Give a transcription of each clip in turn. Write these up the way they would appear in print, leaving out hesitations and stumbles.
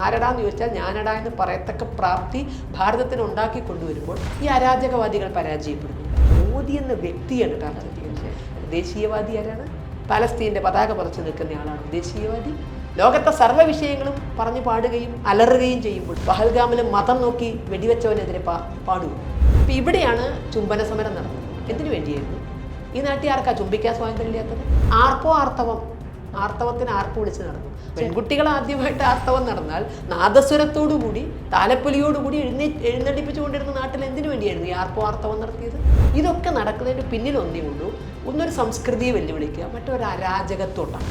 ആരടാന്ന് ചോദിച്ചാൽ ഞാനടാ എന്ന് പറയത്തക്ക പ്രാപ്തി ഭാരതത്തിന് ഉണ്ടാക്കി കൊണ്ടുവരുമ്പോൾ ഈ അരാജകവാദികൾ പരാജയപ്പെടുന്നു. മോദി എന്ന വ്യക്തിയാണ് യഥാർത്ഥത്തിൽ ദേശീയവാദി. ആരാണ്? പാലസ്തീൻ്റെ പതാക പറിച്ചു നിൽക്കുന്ന ആളാണ് ദേശീയവാദി. ലോകത്തെ സർവ്വ വിഷയങ്ങളും പറഞ്ഞു പാടുകയും അലറുകയും ചെയ്യുമ്പോൾ പഹൽഗാമിലും മതം നോക്കി വെടിവെച്ചവനെതിരെ പാടുക. അപ്പം ഇവിടെയാണ് ചുംബന സമരം നടന്നത്. എന്തിനു വേണ്ടിയായിരുന്നു? ഈ നാട്ടിൽ ആർക്കാ ചുംബിക്കാൻ സ്വാതന്ത്ര്യമില്ലാത്തത്? ആർത്തവത്തിന് ആർപ്പ് വിളിച്ച് നടന്നു. പെൺകുട്ടികൾ ആദ്യമായിട്ട് ആർത്തവം നടന്നാൽ നാദസ്വരത്തോടുകൂടി താലപ്പൊലിയോടുകൂടി എഴുന്നള്ളിപ്പിച്ചുകൊണ്ടിരുന്ന നാട്ടിൽ എന്തിനു വേണ്ടിയായിരുന്നു ഈ ആർത്തവം നടത്തിയത്? ഇതൊക്കെ നടക്കുന്നതിന് പിന്നിൽ ഒന്നേ ഉള്ളൂ, ഒന്നൊരു സംസ്കൃതിയെ വെല്ലുവിളിക്കുക, മറ്റൊരു അരാജകത്വമാണ്.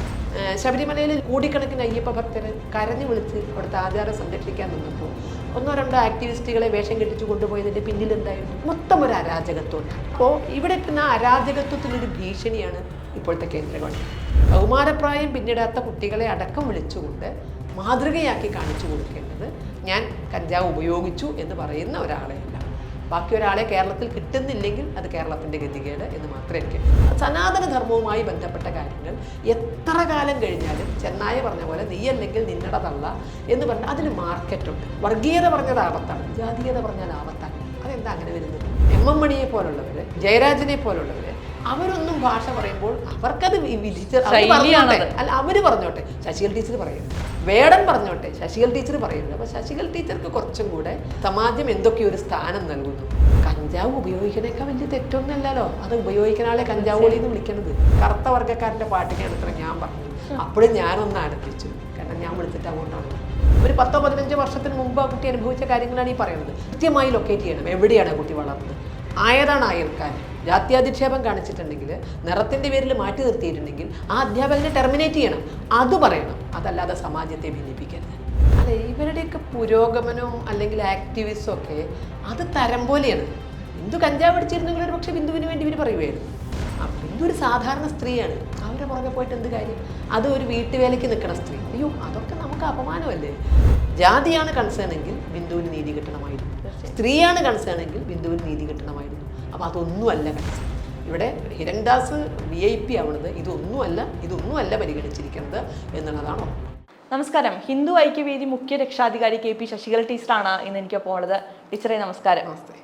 ശബരിമലയിൽ കോടിക്കണക്കിന് അയ്യപ്പ ഭക്തരെ കരഞ്ഞു വിളിച്ച് അവിടുത്തെ ആചാരം സംരക്ഷിക്കാൻ നിന്നപ്പോൾ ഒന്നോ രണ്ടോ ആക്ടിവിസ്റ്റുകളെ വേഷം കെട്ടിച്ചു കൊണ്ടുപോയതിൻ്റെ പിന്നിൽ എന്തായിരുന്നു? മൊത്തം ഒരു അരാജകത്വമാണ്. അപ്പോൾ ഇവിടെ എത്തുന്ന അരാജകത്വത്തിനൊരു ഭീഷണിയാണ് ഇപ്പോഴത്തെ കേന്ദ്ര ഗവൺമെൻറ്. കൗമാരപ്രായം പിന്നിടാത്ത കുട്ടികളെ അടക്കം വിളിച്ചുകൊണ്ട് മാതൃകയാക്കി കാണിച്ചു കൊടുക്കേണ്ടത് ഞാൻ കഞ്ചാവ് ഉപയോഗിച്ചു എന്ന് പറയുന്ന ഒരാളെയല്ല, ബാക്കി ഒരാളെ കേരളത്തിൽ കിട്ടുന്നില്ലെങ്കിൽ അത് കേരളത്തിൻ്റെ ഗതികേട് എന്ന് മാത്രമേ എനിക്ക്. സനാതനധർമ്മവുമായി ബന്ധപ്പെട്ട കാര്യങ്ങൾ എത്ര കാലം കഴിഞ്ഞാലും ചെന്നായ പറഞ്ഞ പോലെ നീയല്ലെങ്കിൽ നിന്നട തള്ള എന്ന് പറഞ്ഞാൽ അതിന് മാർക്കറ്റുണ്ട്. വർഗീയത പറഞ്ഞത് ആപത്താണ്, ജാതീയത പറഞ്ഞാൽ ആപത്താണ്. അതെന്താ അങ്ങനെ വരുന്നത്? എം മണിയെ പോലുള്ളവർ, ജയരാജനെ പോലുള്ളവർ, അവരൊന്നും ഭാഷ പറയുമ്പോൾ അവർക്കത് അല്ല, അവര് പറഞ്ഞോട്ടെ, ശശികല ടീച്ചർ പറയുന്നത്, വേടൻ പറഞ്ഞോട്ടെ, ശശികല ടീച്ചർ പറയുന്നത്. അപ്പൊ ശശികല ടീച്ചർക്ക് കുറച്ചും കൂടെ സമാജം എന്തൊക്കെ ഒരു സ്ഥാനം നൽകുന്നു. കഞ്ചാവ് ഉപയോഗിക്കണേക്കാൾ വലിയ തെറ്റൊന്നുമല്ലല്ലോ അത് ഉപയോഗിക്കുന്ന ആളെ കഞ്ചാവ് പൊളി എന്ന് വിളിക്കുന്നത്. കറുത്ത വർഗ്ഗക്കാരൻ്റെ പാട്ടിനെയാണ് ഇത്ര ഞാൻ പറഞ്ഞത്. അപ്പോഴും ഞാനൊന്ന് ആനന്ദിച്ചു, കാരണം ഞാൻ വിളിച്ചിട്ട് അതുകൊണ്ടാണ്. ഒരു 10-15 വർഷത്തിന് മുമ്പ് ആ കുട്ടി അനുഭവിച്ച കാര്യങ്ങളാണ് ഈ പറയുന്നത്. കൃത്യമായി ലൊക്കേറ്റ് ചെയ്യണം, എവിടെയാണ് കുട്ടി വളർന്നത്, ആയതാണ് ആയർക്കാൻ. ജാത്യാധിക്ഷേപം കാണിച്ചിട്ടുണ്ടെങ്കിൽ, നിറത്തിൻ്റെ പേരിൽ മാറ്റി നിർത്തിയിട്ടുണ്ടെങ്കിൽ ആ അധ്യാപകനെ ടെർമിനേറ്റ് ചെയ്യണം, അത് പറയണം. അതല്ലാതെ സമാജത്തെ ഭിന്നിപ്പിക്കരുത്. അല്ലെ, ഇവരുടെയൊക്കെ പുരോഗമനവും അല്ലെങ്കിൽ ആക്ടിവിസ്റ്റും ഒക്കെ അത് തരം പോലെയാണ്. ബിന്ദു കഞ്ചാവ് അടിച്ചിരുന്നെങ്കിൽ ഒരു പക്ഷേ ബിന്ദുവിന് വേണ്ടി ഇവർ പറയുമായിരുന്നു. ബിന്ദു ഒരു സാധാരണ സ്ത്രീയാണ്, അവരെ പുറകെ പോയിട്ട് എന്ത് കാര്യം? അത് ഒരു വീട്ടുവേലയ്ക്ക് നിൽക്കുന്ന സ്ത്രീ. അയ്യോ, അതൊക്കെ നമുക്ക് അപമാനമല്ലേ? ജാതിയാണ് കൺസേൺ എങ്കിൽ ബിന്ദുവിന് നീതി കിട്ടണമായിരുന്നു. സ്ത്രീയാണ് കൺസേൺ എങ്കിൽ ബിന്ദുവിന് നീതി കിട്ടണമായിരുന്നു. അപ്പോൾ അതൊന്നുമല്ല കൺസേൺ. ഇവിടെ ഹിരൺദാസ് VIP ആവണത് ഇതൊന്നുമല്ല പരിഗണിച്ചിരിക്കുന്നത് എന്നുള്ളതാണ്. നമസ്കാരം. ഹിന്ദു ഐക്യവേദി മുഖ്യ രക്ഷാധികാരി KP ശശികല ടീച്ചറാണ് ഇന്ന് എനിക്കൊപ്പം ഉള്ളത്. ടീച്ചറെ നമസ്കാരം. നമസ്തേ.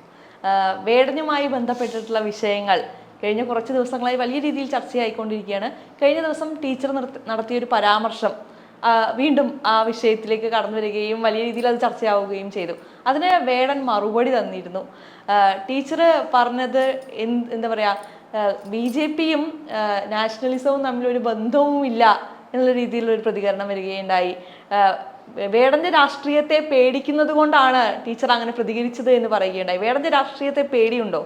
വേടനുമായി ബന്ധപ്പെട്ടിട്ടുള്ള വിഷയങ്ങൾ കഴിഞ്ഞ കുറച്ച് ദിവസങ്ങളായി വലിയ രീതിയിൽ ചർച്ചയായിക്കൊണ്ടിരിക്കുകയാണ്. കഴിഞ്ഞ ദിവസം ടീച്ചർ നടത്തിയൊരു പരാമർശം വീണ്ടും ആ വിഷയത്തിലേക്ക് കടന്നു വരികയും വലിയ രീതിയിൽ അത് ചർച്ചയാവുകയും ചെയ്തു. അതിന് വേടൻ മറുപടി തന്നിരുന്നു. ടീച്ചർ പറഞ്ഞത് എന്താ പറയുക, BJPയും നാഷണലിസവും തമ്മിലൊരു ബന്ധവുമില്ല എന്നുള്ള രീതിയിലൊരു പ്രതികരണം വരികയുണ്ടായി. വേടന്റെ രാഷ്ട്രീയത്തെ പേടിക്കുന്നത് കൊണ്ടാണ് ടീച്ചർ അങ്ങനെ പ്രതികരിച്ചത് എന്ന് പറയുകയുണ്ടായി. വേടന്റെ രാഷ്ട്രീയത്തെ പേടിയുണ്ടോ?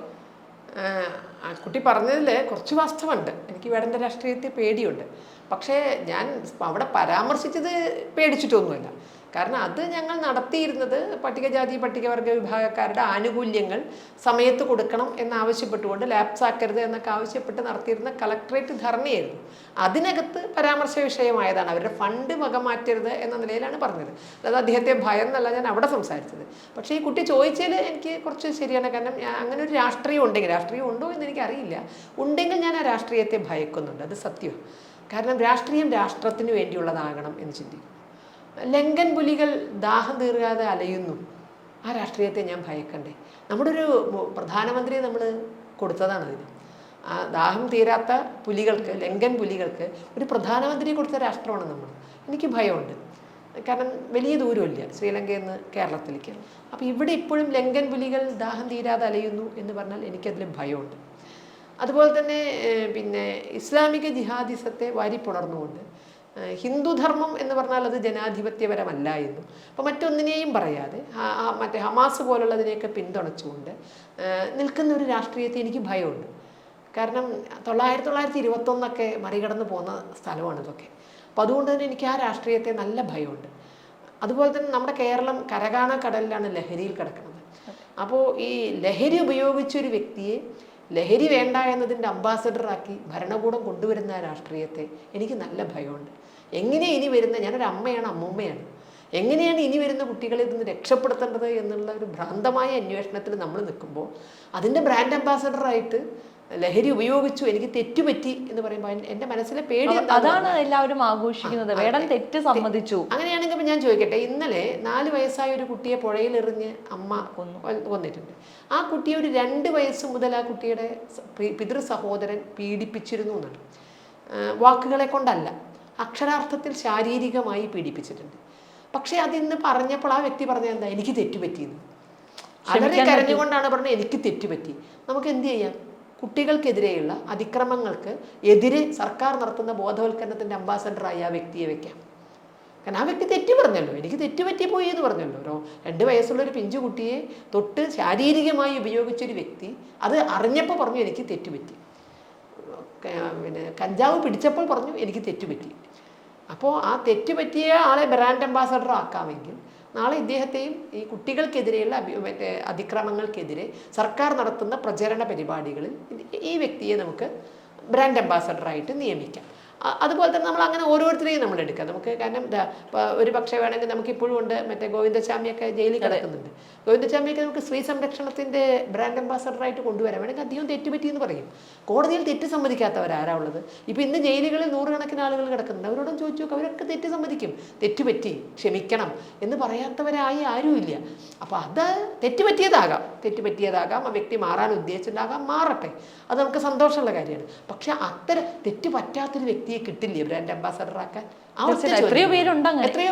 കുട്ടി പറഞ്ഞതിൽ കുറച്ച് വാസ്തവമുണ്ട്. എനിക്ക് വേടൻ്റെ രാഷ്ട്രീയത്തെ പേടിയുണ്ട്. പക്ഷേ ഞാൻ അവിടെ പരാമർശിച്ചത് പേടിച്ചിട്ടൊന്നുമല്ല. കാരണം അത് ഞങ്ങൾ നടത്തിയിരുന്നത് പട്ടികജാതി പട്ടികവർഗ വിഭാഗക്കാരുടെ ആനുകൂല്യങ്ങൾ സമയത്ത് കൊടുക്കണം എന്നാവശ്യപ്പെട്ടുകൊണ്ട് ലാപ്സ് ആക്കരുത് എന്നൊക്കെ ആവശ്യപ്പെട്ട് നടത്തിയിരുന്ന കളക്ട്രേറ്റ് ധർണയായിരുന്നു. അതിനകത്ത് പരാമർശ വിഷയമായതാണ്. അവരുടെ ഫണ്ട് വകമാറ്റരുത് എന്ന നിലയിലാണ് പറഞ്ഞത്. അതായത് അദ്ദേഹത്തെ ഭയം എന്നല്ല ഞാൻ അവിടെ സംസാരിച്ചത്. പക്ഷേ ഈ കുട്ടി ചോദിച്ചതിൽ എനിക്ക് കുറച്ച് ശരിയാണ്. കാരണം അങ്ങനെ ഒരു രാഷ്ട്രീയം ഉണ്ടെങ്കിൽ, രാഷ്ട്രീയം ഉണ്ടോ എന്ന് എനിക്കറിയില്ല, ഉണ്ടെങ്കിൽ ഞാൻ ആ രാഷ്ട്രീയത്തെ ഭയക്കുന്നുണ്ട്. അത് സത്യം. കാരണം രാഷ്ട്രീയം രാഷ്ട്രത്തിന് വേണ്ടിയുള്ളതാകണം എന്ന് ചിന്തിക്കും. ലങ്കൻ പുലികൾ ദാഹം തീർക്കാതെ അലയുന്നു, ആ രാഷ്ട്രീയത്തെ ഞാൻ ഭയക്കണ്ടേ? നമ്മുടെ ഒരു പ്രധാനമന്ത്രിയെ നമ്മൾ കൊടുത്തതാണ് അതിന്. ആ ദാഹം തീരാത്ത പുലികൾക്ക്, ലങ്കൻ പുലികൾക്ക് ഒരു പ്രധാനമന്ത്രിയെ കൊടുത്ത രാഷ്ട്രമാണ് നമ്മൾ. എനിക്ക് ഭയമുണ്ട്. കാരണം വലിയ ദൂരമില്ല ശ്രീലങ്കയിൽ നിന്ന് കേരളത്തിലേക്ക്. അപ്പോൾ ഇവിടെ ഇപ്പോഴും ലങ്കൻ പുലികൾ ദാഹം തീരാതെ അലയുന്നു എന്ന് പറഞ്ഞാൽ എനിക്കതിൽ ഭയമുണ്ട്. അതുപോലെ തന്നെ പിന്നെ ഇസ്ലാമിക ജിഹാദിസത്തെ വാരിപ്പുണർന്നുകൊണ്ട് ഹിന്ദുധർമ്മം എന്ന് പറഞ്ഞാൽ അത് ജനാധിപത്യപരമല്ല എന്നും, അപ്പോൾ മറ്റൊന്നിനെയും പറയാതെ മറ്റേ ഹമാസ് പോലുള്ളതിനെയൊക്കെ പിന്തുണച്ചുകൊണ്ട് നിൽക്കുന്ന ഒരു രാഷ്ട്രീയത്തെ എനിക്ക് ഭയമുണ്ട്. കാരണം 1921 മറികടന്ന് പോകുന്ന സ്ഥലമാണ് ഇതൊക്കെ. അപ്പോൾ അതുകൊണ്ട് തന്നെ എനിക്ക് ആ രാഷ്ട്രീയത്തെ നല്ല ഭയമുണ്ട്. അതുപോലെ തന്നെ നമ്മുടെ കേരളം കരകാണ കടലിലാണ് ലഹരിയിൽ കിടക്കുന്നത്. അപ്പോൾ ഈ ലഹരി ഉപയോഗിച്ചൊരു വ്യക്തിയെ ലഹരി വേണ്ട എന്നതിൻ്റെ അംബാസഡറാക്കി ഭരണകൂടം കൊണ്ടുവരുന്ന രാഷ്ട്രീയത്തെ എനിക്ക് നല്ല ഭയമുണ്ട്. എങ്ങനെ ഇനി വരുന്ന, ഞാനൊരു അമ്മയാണ്, അമ്മൂമ്മയാണ്, എങ്ങനെയാണ് ഇനി വരുന്ന കുട്ടികളെ ഇതിന് രക്ഷപ്പെടുത്തേണ്ടത് എന്നുള്ള ഒരു ഭ്രാന്തമായ അന്വേഷണത്തിൽ നമ്മൾ നിൽക്കുമ്പോൾ അതിൻ്റെ ബ്രാൻഡ് അംബാസഡറായിട്ട് ലഹരി ഉപയോഗിച്ചു, എനിക്ക് തെറ്റുപറ്റി എന്ന് പറയുമ്പോൾ എൻ്റെ മനസ്സിലെ പേടി അതാണ് എല്ലാവരും ആഘോഷിക്കുന്നത്. വേടൻ തെറ്റ് സമ്മതിച്ചു. അങ്ങനെയാണെങ്കിൽ ഞാൻ ചോദിക്കട്ടെ, ഇന്നലെ 4 വയസ്സായ ഒരു കുട്ടിയെ പുഴയിലെറിഞ്ഞ് അമ്മ കൊന്നിട്ടുണ്ട്. ആ കുട്ടിയെ ഒരു 2 വയസ്സ് മുതൽ ആ കുട്ടിയുടെ പിതൃ സഹോദരൻ പീഡിപ്പിച്ചിരുന്നു എന്നാണ്. വാക്കുകളെ കൊണ്ടല്ല, അക്ഷരാർത്ഥത്തിൽ ശാരീരികമായി പീഡിപ്പിച്ചിട്ടുണ്ട്. പക്ഷെ അതിന്ന് പറഞ്ഞപ്പോൾ ആ വ്യക്തി പറഞ്ഞത് എന്താ, എനിക്ക് തെറ്റുപറ്റിയെന്ന്. അതിനെ കരഞ്ഞുകൊണ്ടാണ് പറഞ്ഞത് എനിക്ക് തെറ്റുപറ്റി. നമുക്ക് എന്ത് ചെയ്യാം? കുട്ടികൾക്കെതിരെയുള്ള അതിക്രമങ്ങൾക്ക് എതിരെ സർക്കാർ നടത്തുന്ന ബോധവൽക്കരണത്തിൻ്റെ അംബാസഡറായി ആ വ്യക്തിയെ വെക്കാം. കാരണം ആ വ്യക്തി തെറ്റ് പറഞ്ഞല്ലോ, എനിക്ക് തെറ്റുപറ്റി പോയി എന്ന് പറഞ്ഞല്ലോ. 2 വയസ്സുള്ളൊരു പിഞ്ചു കുട്ടിയെ തൊട്ട് ശാരീരികമായി ഉപയോഗിച്ചൊരു വ്യക്തി അത് അറിഞ്ഞപ്പോൾ പറഞ്ഞു എനിക്ക് തെറ്റുപറ്റി. പിന്നെ കഞ്ചാവ് പിടിച്ചപ്പോൾ പറഞ്ഞു എനിക്ക് തെറ്റുപറ്റി. അപ്പോൾ ആ തെറ്റുപറ്റിയ ആളെ ബ്രാൻഡ് അംബാസഡർ ആക്കാമെങ്കിൽ നാളെ ഇദ്ദേഹത്തെയും ഈ കുട്ടികൾക്കെതിരെയുള്ള അതിക്രമങ്ങൾക്കെതിരെ സർക്കാർ നടത്തുന്ന പ്രചരണ പരിപാടികളിൽ ഈ വ്യക്തിയെ നമുക്ക് ബ്രാൻഡ് അംബാസഡറായിട്ട് നിയമിക്കാം. അതുപോലെ തന്നെ നമ്മൾ അങ്ങനെ ഓരോരുത്തരെയും നമ്മൾ എടുക്കാം നമുക്ക്. കാരണം ഒരു പക്ഷേ വേണമെങ്കിൽ നമുക്ക് ഇപ്പോഴും ഉണ്ട്, മറ്റേ ഗോവിന്ദസ്വാമിയൊക്കെ ജയിലിൽ കിടക്കുന്നുണ്ട്. ഗോവിന്ദസ്വാമിയൊക്കെ നമുക്ക് സ്ത്രീ സംരക്ഷണത്തിൻ്റെ ബ്രാൻഡ് അംബാസഡറായിട്ട് കൊണ്ടുവരാം. വേണമെങ്കിൽ അദ്ദേഹം തെറ്റുപറ്റി എന്ന് പറയും. കോടതിയിൽ തെറ്റ് സമ്മതിക്കാത്തവരാരാ ഉള്ളത്? ഇപ്പോൾ ഇന്ന് ജയിലുകളിൽ 100 കണക്കിന് ആളുകൾ കിടക്കുന്നുണ്ട്. അവരോടും ചോദിച്ചു നോക്കുക, അവരൊക്കെ തെറ്റ് സമ്മതിക്കും. തെറ്റുപറ്റി, ക്ഷമിക്കണം എന്ന് പറയാത്തവരായി ആരുമില്ല. അപ്പോൾ അത് തെറ്റുപറ്റിയതാകാം, ആ വ്യക്തി മാറാൻ ഉദ്ദേശിച്ചിട്ടുണ്ടാകാം, മാറട്ടെ, അത് നമുക്ക് സന്തോഷമുള്ള കാര്യമാണ്. പക്ഷെ അത്തരം തെറ്റ് പറ്റാത്തൊരു വ്യക്തിയെ കിട്ടില്ലേ ബ്രാൻഡ് അംബാസഡറാക്കാൻ? എത്രയോ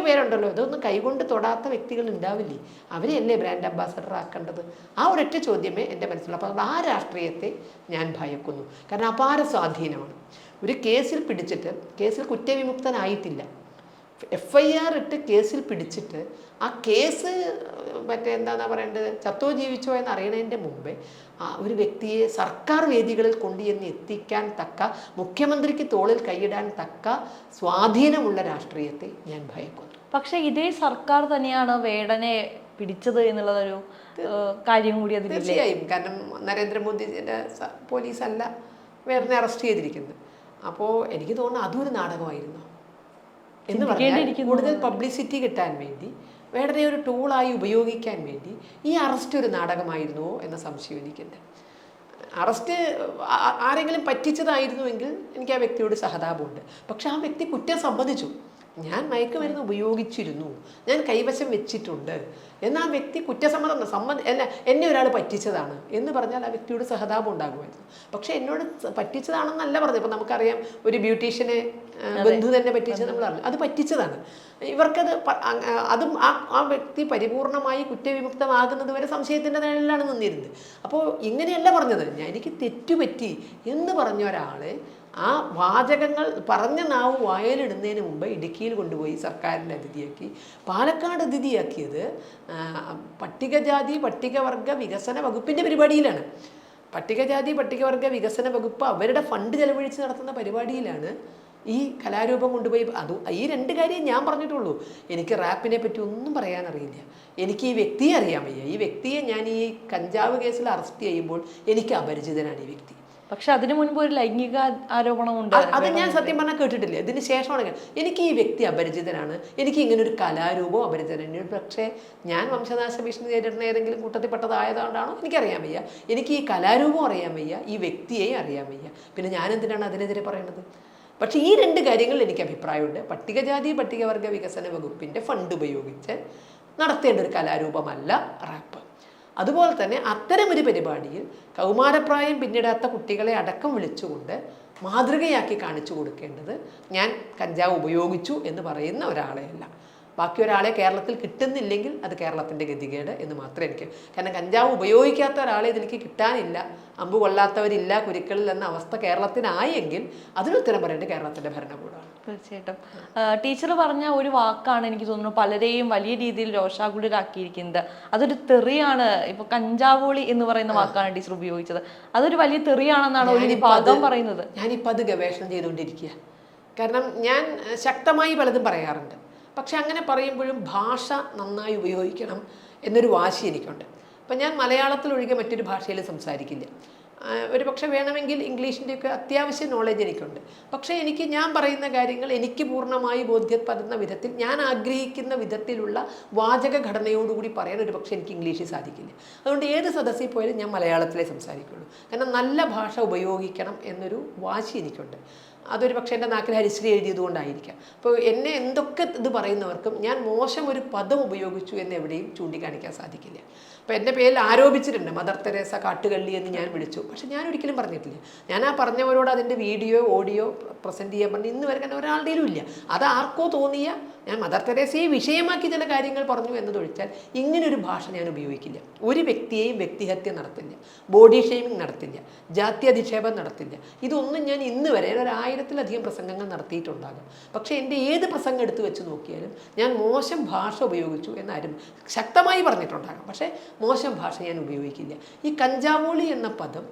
പേരുണ്ടല്ലോ. ഇതൊന്നും കൈകൊണ്ട് തൊടാത്ത വ്യക്തികൾ ഉണ്ടാവില്ലേ? അവരെയല്ലേ ബ്രാൻഡ് അംബാസഡർ ആക്കേണ്ടത്? ആ ഒരൊറ്റ ചോദ്യമേ എൻ്റെ മനസ്സിലുള്ളൂ. അപ്പോൾ ആ രാഷ്ട്രീയത്തെ ഞാൻ ഭയക്കുന്നു. കാരണം അപാര സ്വാധീനമാണ്. ഒരു കേസിൽ പിടിച്ചിട്ട് കേസിൽ കുറ്റവിമുക്തനായിട്ടില്ല, FIR ഇട്ട് കേസിൽ പിടിച്ചിട്ട് ആ കേസ് എന്താ പറയേണ്ടത്, ചത്തോ ജീവിച്ചോ എന്ന് അറിയണതിൻ്റെ മുമ്പേ ഒരു വ്യക്തിയെ സർക്കാർ വേദികളിൽ കൊണ്ടുചെന്ന് എത്തിക്കാൻ തക്ക, മുഖ്യമന്ത്രിക്ക് തോളിൽ കൈയിടാൻ തക്ക സ്വാധീനമുള്ള രാഷ്ട്രീയത്തെ ഞാൻ ഭയക്കുന്നു. പക്ഷെ ഇതേ സർക്കാർ തന്നെയാണ് വേടനെ പിടിച്ചത് എന്നുള്ളതൊരു കാര്യം കൂടി അതിൽ തീർച്ചയായും. കാരണം നരേന്ദ്രമോദിയുടെ പോലീസല്ല വേടനെ അറസ്റ്റ് ചെയ്തിരിക്കുന്നത്. അപ്പോൾ എനിക്ക് തോന്നുന്നു അതൊരു നാടകമായിരുന്നു എന്ന് പറഞ്ഞാൽ കൂടുതൽ പബ്ലിസിറ്റി കിട്ടാൻ വേണ്ടി, വേടനെ ഒരു ടൂളായി ഉപയോഗിക്കാൻ വേണ്ടി ഈ അറസ്റ്റ് ഒരു നാടകമായിരുന്നുവോ എന്ന സംശയം എനിക്കുണ്ട്. അറസ്റ്റ് ആരെങ്കിലും പറ്റിച്ചതായിരുന്നുവെങ്കിൽ എനിക്ക് ആ വ്യക്തിയോട് സഹതാപമുണ്ട്. പക്ഷെ ആ വ്യക്തി കുറ്റം സമ്മതിച്ചു. ഞാൻ മയക്കുമരുന്ന് ഉപയോഗിച്ചിരുന്നു, ഞാൻ കൈവശം വെച്ചിട്ടുണ്ട് എന്നാൽ ആ വ്യക്തി കുറ്റസമ്മതം എന്നെ ഒരാൾ പറ്റിച്ചതാണ് എന്ന് പറഞ്ഞാൽ ആ വ്യക്തിയോട് സഹതാപം ഉണ്ടാകുമായിരുന്നു. പക്ഷെ എന്നോട് പറ്റിച്ചതാണെന്നല്ല പറഞ്ഞത്. ഇപ്പം നമുക്കറിയാം, ഒരു ബ്യൂട്ടീഷ്യനെ ബന്ധു തന്നെ പറ്റിച്ചത് നമ്മൾ അറിഞ്ഞു, അത് പറ്റിച്ചതാണ്. ഇവർക്കത് അതും ആ വ്യക്തി പരിപൂർണമായി കുറ്റവിമുക്തമാകുന്നത് വരെ സംശയത്തിൻ്റെ നിഴലിലാണ് നിന്നിരുന്നത്. അപ്പോൾ ഇങ്ങനെയല്ല പറഞ്ഞത്, എനിക്ക് തെറ്റുപറ്റി എന്ന് പറഞ്ഞ ഒരാളെ ആ വാചകങ്ങൾ പറഞ്ഞ നാവ് വായലിടുന്നതിന് മുമ്പ് ഇടുക്കിയിൽ കൊണ്ടുപോയി സർക്കാരിൻ്റെ അതിഥിയാക്കി. പാലക്കാട് അതിഥിയാക്കിയത് പട്ടികജാതി പട്ടികവർഗ വികസന വകുപ്പിൻ്റെ പരിപാടിയിലാണ്. പട്ടികജാതി പട്ടികവർഗ വികസന വകുപ്പ് അവരുടെ ഫണ്ട് ചെലവഴിച്ച് നടത്തുന്ന പരിപാടിയിലാണ് ഈ കലാരൂപം കൊണ്ടുപോയി. ഈ 2 കാര്യം ഞാൻ പറഞ്ഞിട്ടുള്ളൂ. എനിക്ക് റാപ്പിനെ പറ്റി ഒന്നും പറയാനറിയില്ല. എനിക്ക് ഈ വ്യക്തിയെ അറിയാൻ വയ്യ. ഈ വ്യക്തിയെ ഞാൻ ഈ കഞ്ചാവ് കേസിൽ അറസ്റ്റ് ചെയ്യുമ്പോൾ എനിക്ക് അപരിചിതനാണ് ഈ വ്യക്തി. പക്ഷെ അതിനു മുൻപ് ഒരു ലൈംഗിക ആരോപണമുണ്ട്. അത് ഞാൻ സത്യം പറഞ്ഞാൽ കേട്ടിട്ടില്ല. ഇതിന് ശേഷമാണ് എനിക്ക് ഈ വ്യക്തി അപരിചിതനാണ്, എനിക്ക് ഇങ്ങനെ ഒരു കലാരൂപം അപരിചിതനാണ്. പക്ഷേ ഞാൻ വംശനാശ ഭീഷണി നേരിടുന്ന ഏതെങ്കിലും കൂട്ടത്തിൽപ്പെട്ടതായതുകൊണ്ടാണോ എനിക്കറിയാൻ വയ്യ. എനിക്ക് ഈ കലാരൂപം അറിയാൻ വയ്യ, ഈ വ്യക്തിയെ അറിയാൻ വയ്യ. പിന്നെ ഞാൻ എന്തിനാണ് അതിനെതിരെ പറയുന്നത്? പക്ഷേ ഈ 2 കാര്യങ്ങളിൽ എനിക്ക് അഭിപ്രായമുണ്ട്. പട്ടികജാതി പട്ടികവർഗ വികസന വകുപ്പിൻ്റെ ഫണ്ട് ഉപയോഗിച്ച് നടത്തേണ്ട ഒരു കലാരൂപമല്ല റാപ്പ്. അതുപോലെ തന്നെ അത്തരമൊരു പരിപാടിയിൽ കൗമാരപ്രായം പിന്നിടാത്ത കുട്ടികളെ അടക്കം വിളിച്ചുകൊണ്ട് മാതൃകയാക്കി കാണിച്ചു കൊടുക്കേണ്ടത് ഞാൻ കഞ്ചാവ് ഉപയോഗിച്ചു എന്ന് പറയുന്ന ഒരാളെയല്ല. ബാക്കി ഒരാളെ കേരളത്തിൽ കിട്ടുന്നില്ലെങ്കിൽ അത് കേരളത്തിൻ്റെ ഗതികേട് എന്ന് മാത്രമേ എനിക്ക്. കാരണം കഞ്ചാവ് ഉപയോഗിക്കാത്ത ഒരാളെ ഇതിലേക്ക് കിട്ടാനില്ല, അമ്പ് കൊള്ളാത്തവരില്ല കുരുക്കളിൽ എന്ന അവസ്ഥ കേരളത്തിനായെങ്കിൽ അതിനുത്തരം പറയേണ്ടത് കേരളത്തിൻ്റെ ഭരണകൂടമാണ്. തീർച്ചയായിട്ടും. ടീച്ചർ പറഞ്ഞ ഒരു വാക്കാണ് എനിക്ക് തോന്നുന്നു പലരെയും വലിയ രീതിയിൽ രോഷാകുലരാക്കിയിരിക്കുന്നത്. അതൊരു തെറിയാണ്. ഇപ്പൊ കഞ്ചാവോളി എന്ന് പറയുന്ന വാക്കാണ് ടീച്ചർ ഉപയോഗിച്ചത്. അതൊരു വലിയ തെറിയാണെന്നാണ് ഒരു വിഭാഗം പറയുന്നത്. ഞാനിപ്പോൾ അത് ഗവേഷണം ചെയ്തുകൊണ്ടിരിക്കുക. കാരണം ഞാൻ ശക്തമായി പലതും പറയാറുണ്ട്. പക്ഷെ അങ്ങനെ പറയുമ്പോഴും ഭാഷ നന്നായി ഉപയോഗിക്കണം എന്നൊരു വാശി എനിക്കുണ്ട്. അപ്പം ഞാൻ മലയാളത്തിലൊഴികെ മറ്റൊരു ഭാഷയിൽ സംസാരിക്കില്ല. ഒരു പക്ഷേ വേണമെങ്കിൽ ഇംഗ്ലീഷിൻ്റെയൊക്കെ അത്യാവശ്യം നോളജ് എനിക്കുണ്ട്. പക്ഷേ ഞാൻ പറയുന്ന കാര്യങ്ങൾ എനിക്ക് പൂർണ്ണമായി ബോധ്യപ്പെടുന്ന വിധത്തിൽ, ഞാൻ ആഗ്രഹിക്കുന്ന വിധത്തിലുള്ള വാചക ഘടനയോടുകൂടി പറയാൻ ഒരു പക്ഷേ എനിക്ക് ഇംഗ്ലീഷിൽ സാധിക്കില്ല. അതുകൊണ്ട് ഏത് സദസ്സിൽ പോയാലും ഞാൻ മലയാളത്തിലേ സംസാരിക്കുള്ളൂ. കാരണം നല്ല ഭാഷ ഉപയോഗിക്കണം എന്നൊരു വാശി എനിക്കുണ്ട്. അതൊരു പക്ഷേ എൻ്റെ നാക്കിൽ ഹരിശ്രീ എഴുതിയതുകൊണ്ടായിരിക്കാം. അപ്പോൾ എന്നെ എന്തൊക്കെ ഇത് പറയുന്നവർക്കും ഞാൻ മോശം ഒരു പദം ഉപയോഗിച്ചു എന്ന് എവിടെയും ചൂണ്ടിക്കാണിക്കാൻ സാധിക്കില്ല. അപ്പോൾ എൻ്റെ പേരിൽ ആരോപിച്ചിട്ടുണ്ട്, മദർ തെരേസ കാട്ടുകള്ളി എന്ന് ഞാൻ വിളിച്ചു. പക്ഷെ ഞാൻ ഒരിക്കലും പറഞ്ഞിട്ടില്ല. ഞാൻ ആ പറഞ്ഞവരോട് അതിൻ്റെ വീഡിയോ ഓഡിയോ പ്രസൻറ്റ് ചെയ്യാൻ പറഞ്ഞ് ഇന്ന് വരെ ഒരാളുടെയും ഇല്ല. അത് ആർക്കോ തോന്നിയ ഞാൻ മദർ തെരേസയെ വിഷയമാക്കി ചില കാര്യങ്ങൾ പറഞ്ഞു എന്നതൊഴിച്ചാൽ ഇങ്ങനൊരു ഭാഷ ഞാൻ ഉപയോഗിക്കില്ല. ഒരു വ്യക്തിയെയും വ്യക്തിഹത്യ നടത്തില്ല, ബോഡി ഷെയ്മിങ് നടത്തില്ല, ജാത്യധിക്ഷേപം നടത്തില്ല. ഇതൊന്നും ഞാൻ ഇന്ന് വരെ 1000-ലധികം പ്രസംഗങ്ങൾ നടത്തിയിട്ടുണ്ടാകും. പക്ഷേ എൻ്റെ ഏത് പ്രസംഗം എടുത്ത് വെച്ച് നോക്കിയാലും ഞാൻ മോശം ഭാഷ ഉപയോഗിച്ചു എന്നാരും ശക്തമായി പറഞ്ഞിട്ടുണ്ടാകും. പക്ഷേ മോശം ഭാഷ ഞാൻ ഉപയോഗിക്കില്ല. ഈ കഞ്ചാവോളി എന്ന പദം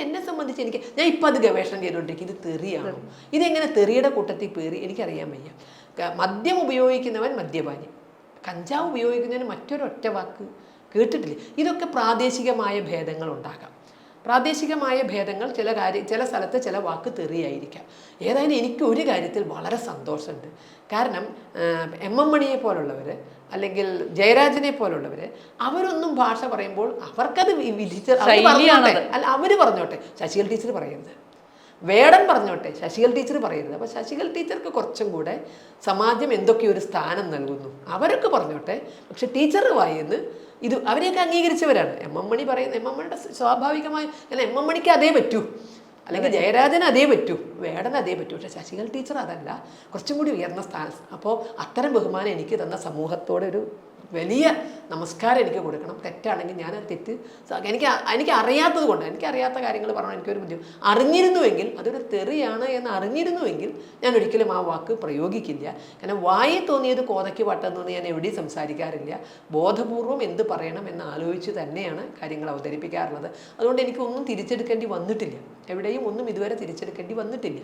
എന്നെ സംബന്ധിച്ച് ഞാൻ ഇപ്പം അത് ഗവേഷണം ചെയ്തുകൊണ്ടിരിക്കും. ഇത് തെറിയാണോ, ഇതെങ്ങനെ തെറിയുടെ കൂട്ടത്തിൽ പേറി എനിക്കറിയാൻ വയ്യ. മദ്യം ഉപയോഗിക്കുന്നവൻ മദ്യപാനി, കഞ്ചാവ് ഉപയോഗിക്കുന്നതിന് മറ്റൊരൊറ്റ വാക്ക് കേട്ടിട്ടില്ല. ഇതൊക്കെ പ്രാദേശികമായ ഭേദങ്ങൾ ഉണ്ടാകാം. പ്രാദേശികമായ ഭേദങ്ങൾ ചില സ്ഥലത്ത് ചില വാക്ക് തെറിയായിരിക്കാം. ഏതായാലും എനിക്ക് ഒരു കാര്യത്തിൽ വളരെ സന്തോഷമുണ്ട്. കാരണം എം മണിയെ പോലുള്ളവർ അല്ലെങ്കിൽ ജയരാജനെ പോലുള്ളവർ അവരൊന്നും ഭാഷ പറയുമ്പോൾ അവർക്കത് അവർ പറഞ്ഞോട്ടെ, ശശികല ടീച്ചർ പറയരുത്. വേടൻ പറഞ്ഞോട്ടെ, ശശികല ടീച്ചർ പറയരുത്. അപ്പോൾ ശശികല ടീച്ചർക്ക് കുറച്ചും കൂടെ സമാജം എന്തൊക്കെയോ ഒരു സ്ഥാനം നൽകുന്നു, അവരൊക്കെ പറഞ്ഞോട്ടെ. പക്ഷെ ടീച്ചറുടെ വായിന്ന് ഇത് അവരെയൊക്കെ അംഗീകരിച്ചവരാണ്. എം മണി പറയുന്നത്, എം മണിയുടെ സ്വാഭാവികമായി എം മണിക്ക് അതേ പറ്റൂ, അല്ലെങ്കിൽ ജയരാജന് അതേ പറ്റൂ, വേടന് അതേ പറ്റൂ. പക്ഷേ ശശികല ടീച്ചർ അതല്ല, കുറച്ചും കൂടി ഉയർന്ന സ്ഥാനം. അപ്പോൾ അത്തരം ബഹുമാനം എനിക്ക് തന്ന സമൂഹത്തോടെ ഒരു വലിയ നമസ്കാരം എനിക്ക് കൊടുക്കണം. തെറ്റാണെങ്കിൽ ഞാൻ ആ തെറ്റ് എനിക്ക് അറിയാത്തത് കൊണ്ട്, എനിക്കറിയാത്ത കാര്യങ്ങൾ പറഞ്ഞാൽ എനിക്കൊരു ബുദ്ധിമുട്ട്. അറിഞ്ഞിരുന്നുവെങ്കിൽ അതൊരു തെറിയാണ് എന്ന് അറിഞ്ഞിരുന്നുവെങ്കിൽ ഞാൻ ഒരിക്കലും ആ വാക്ക് പ്രയോഗിക്കില്ല. കാരണം വായി തോന്നിയത് കോതയ്ക്ക് വട്ടെന്നൊന്നും ഞാൻ എവിടെയും സംസാരിക്കാറില്ല. ബോധപൂർവം എന്ത് പറയണം എന്ന് ആലോചിച്ച് തന്നെയാണ് കാര്യങ്ങൾ അവതരിപ്പിക്കാറുള്ളത്. അതുകൊണ്ട് എനിക്കൊന്നും തിരിച്ചെടുക്കേണ്ടി വന്നിട്ടില്ല, എവിടെയും ഒന്നും ഇതുവരെ തിരിച്ചെടുക്കേണ്ടി വന്നിട്ടില്ല.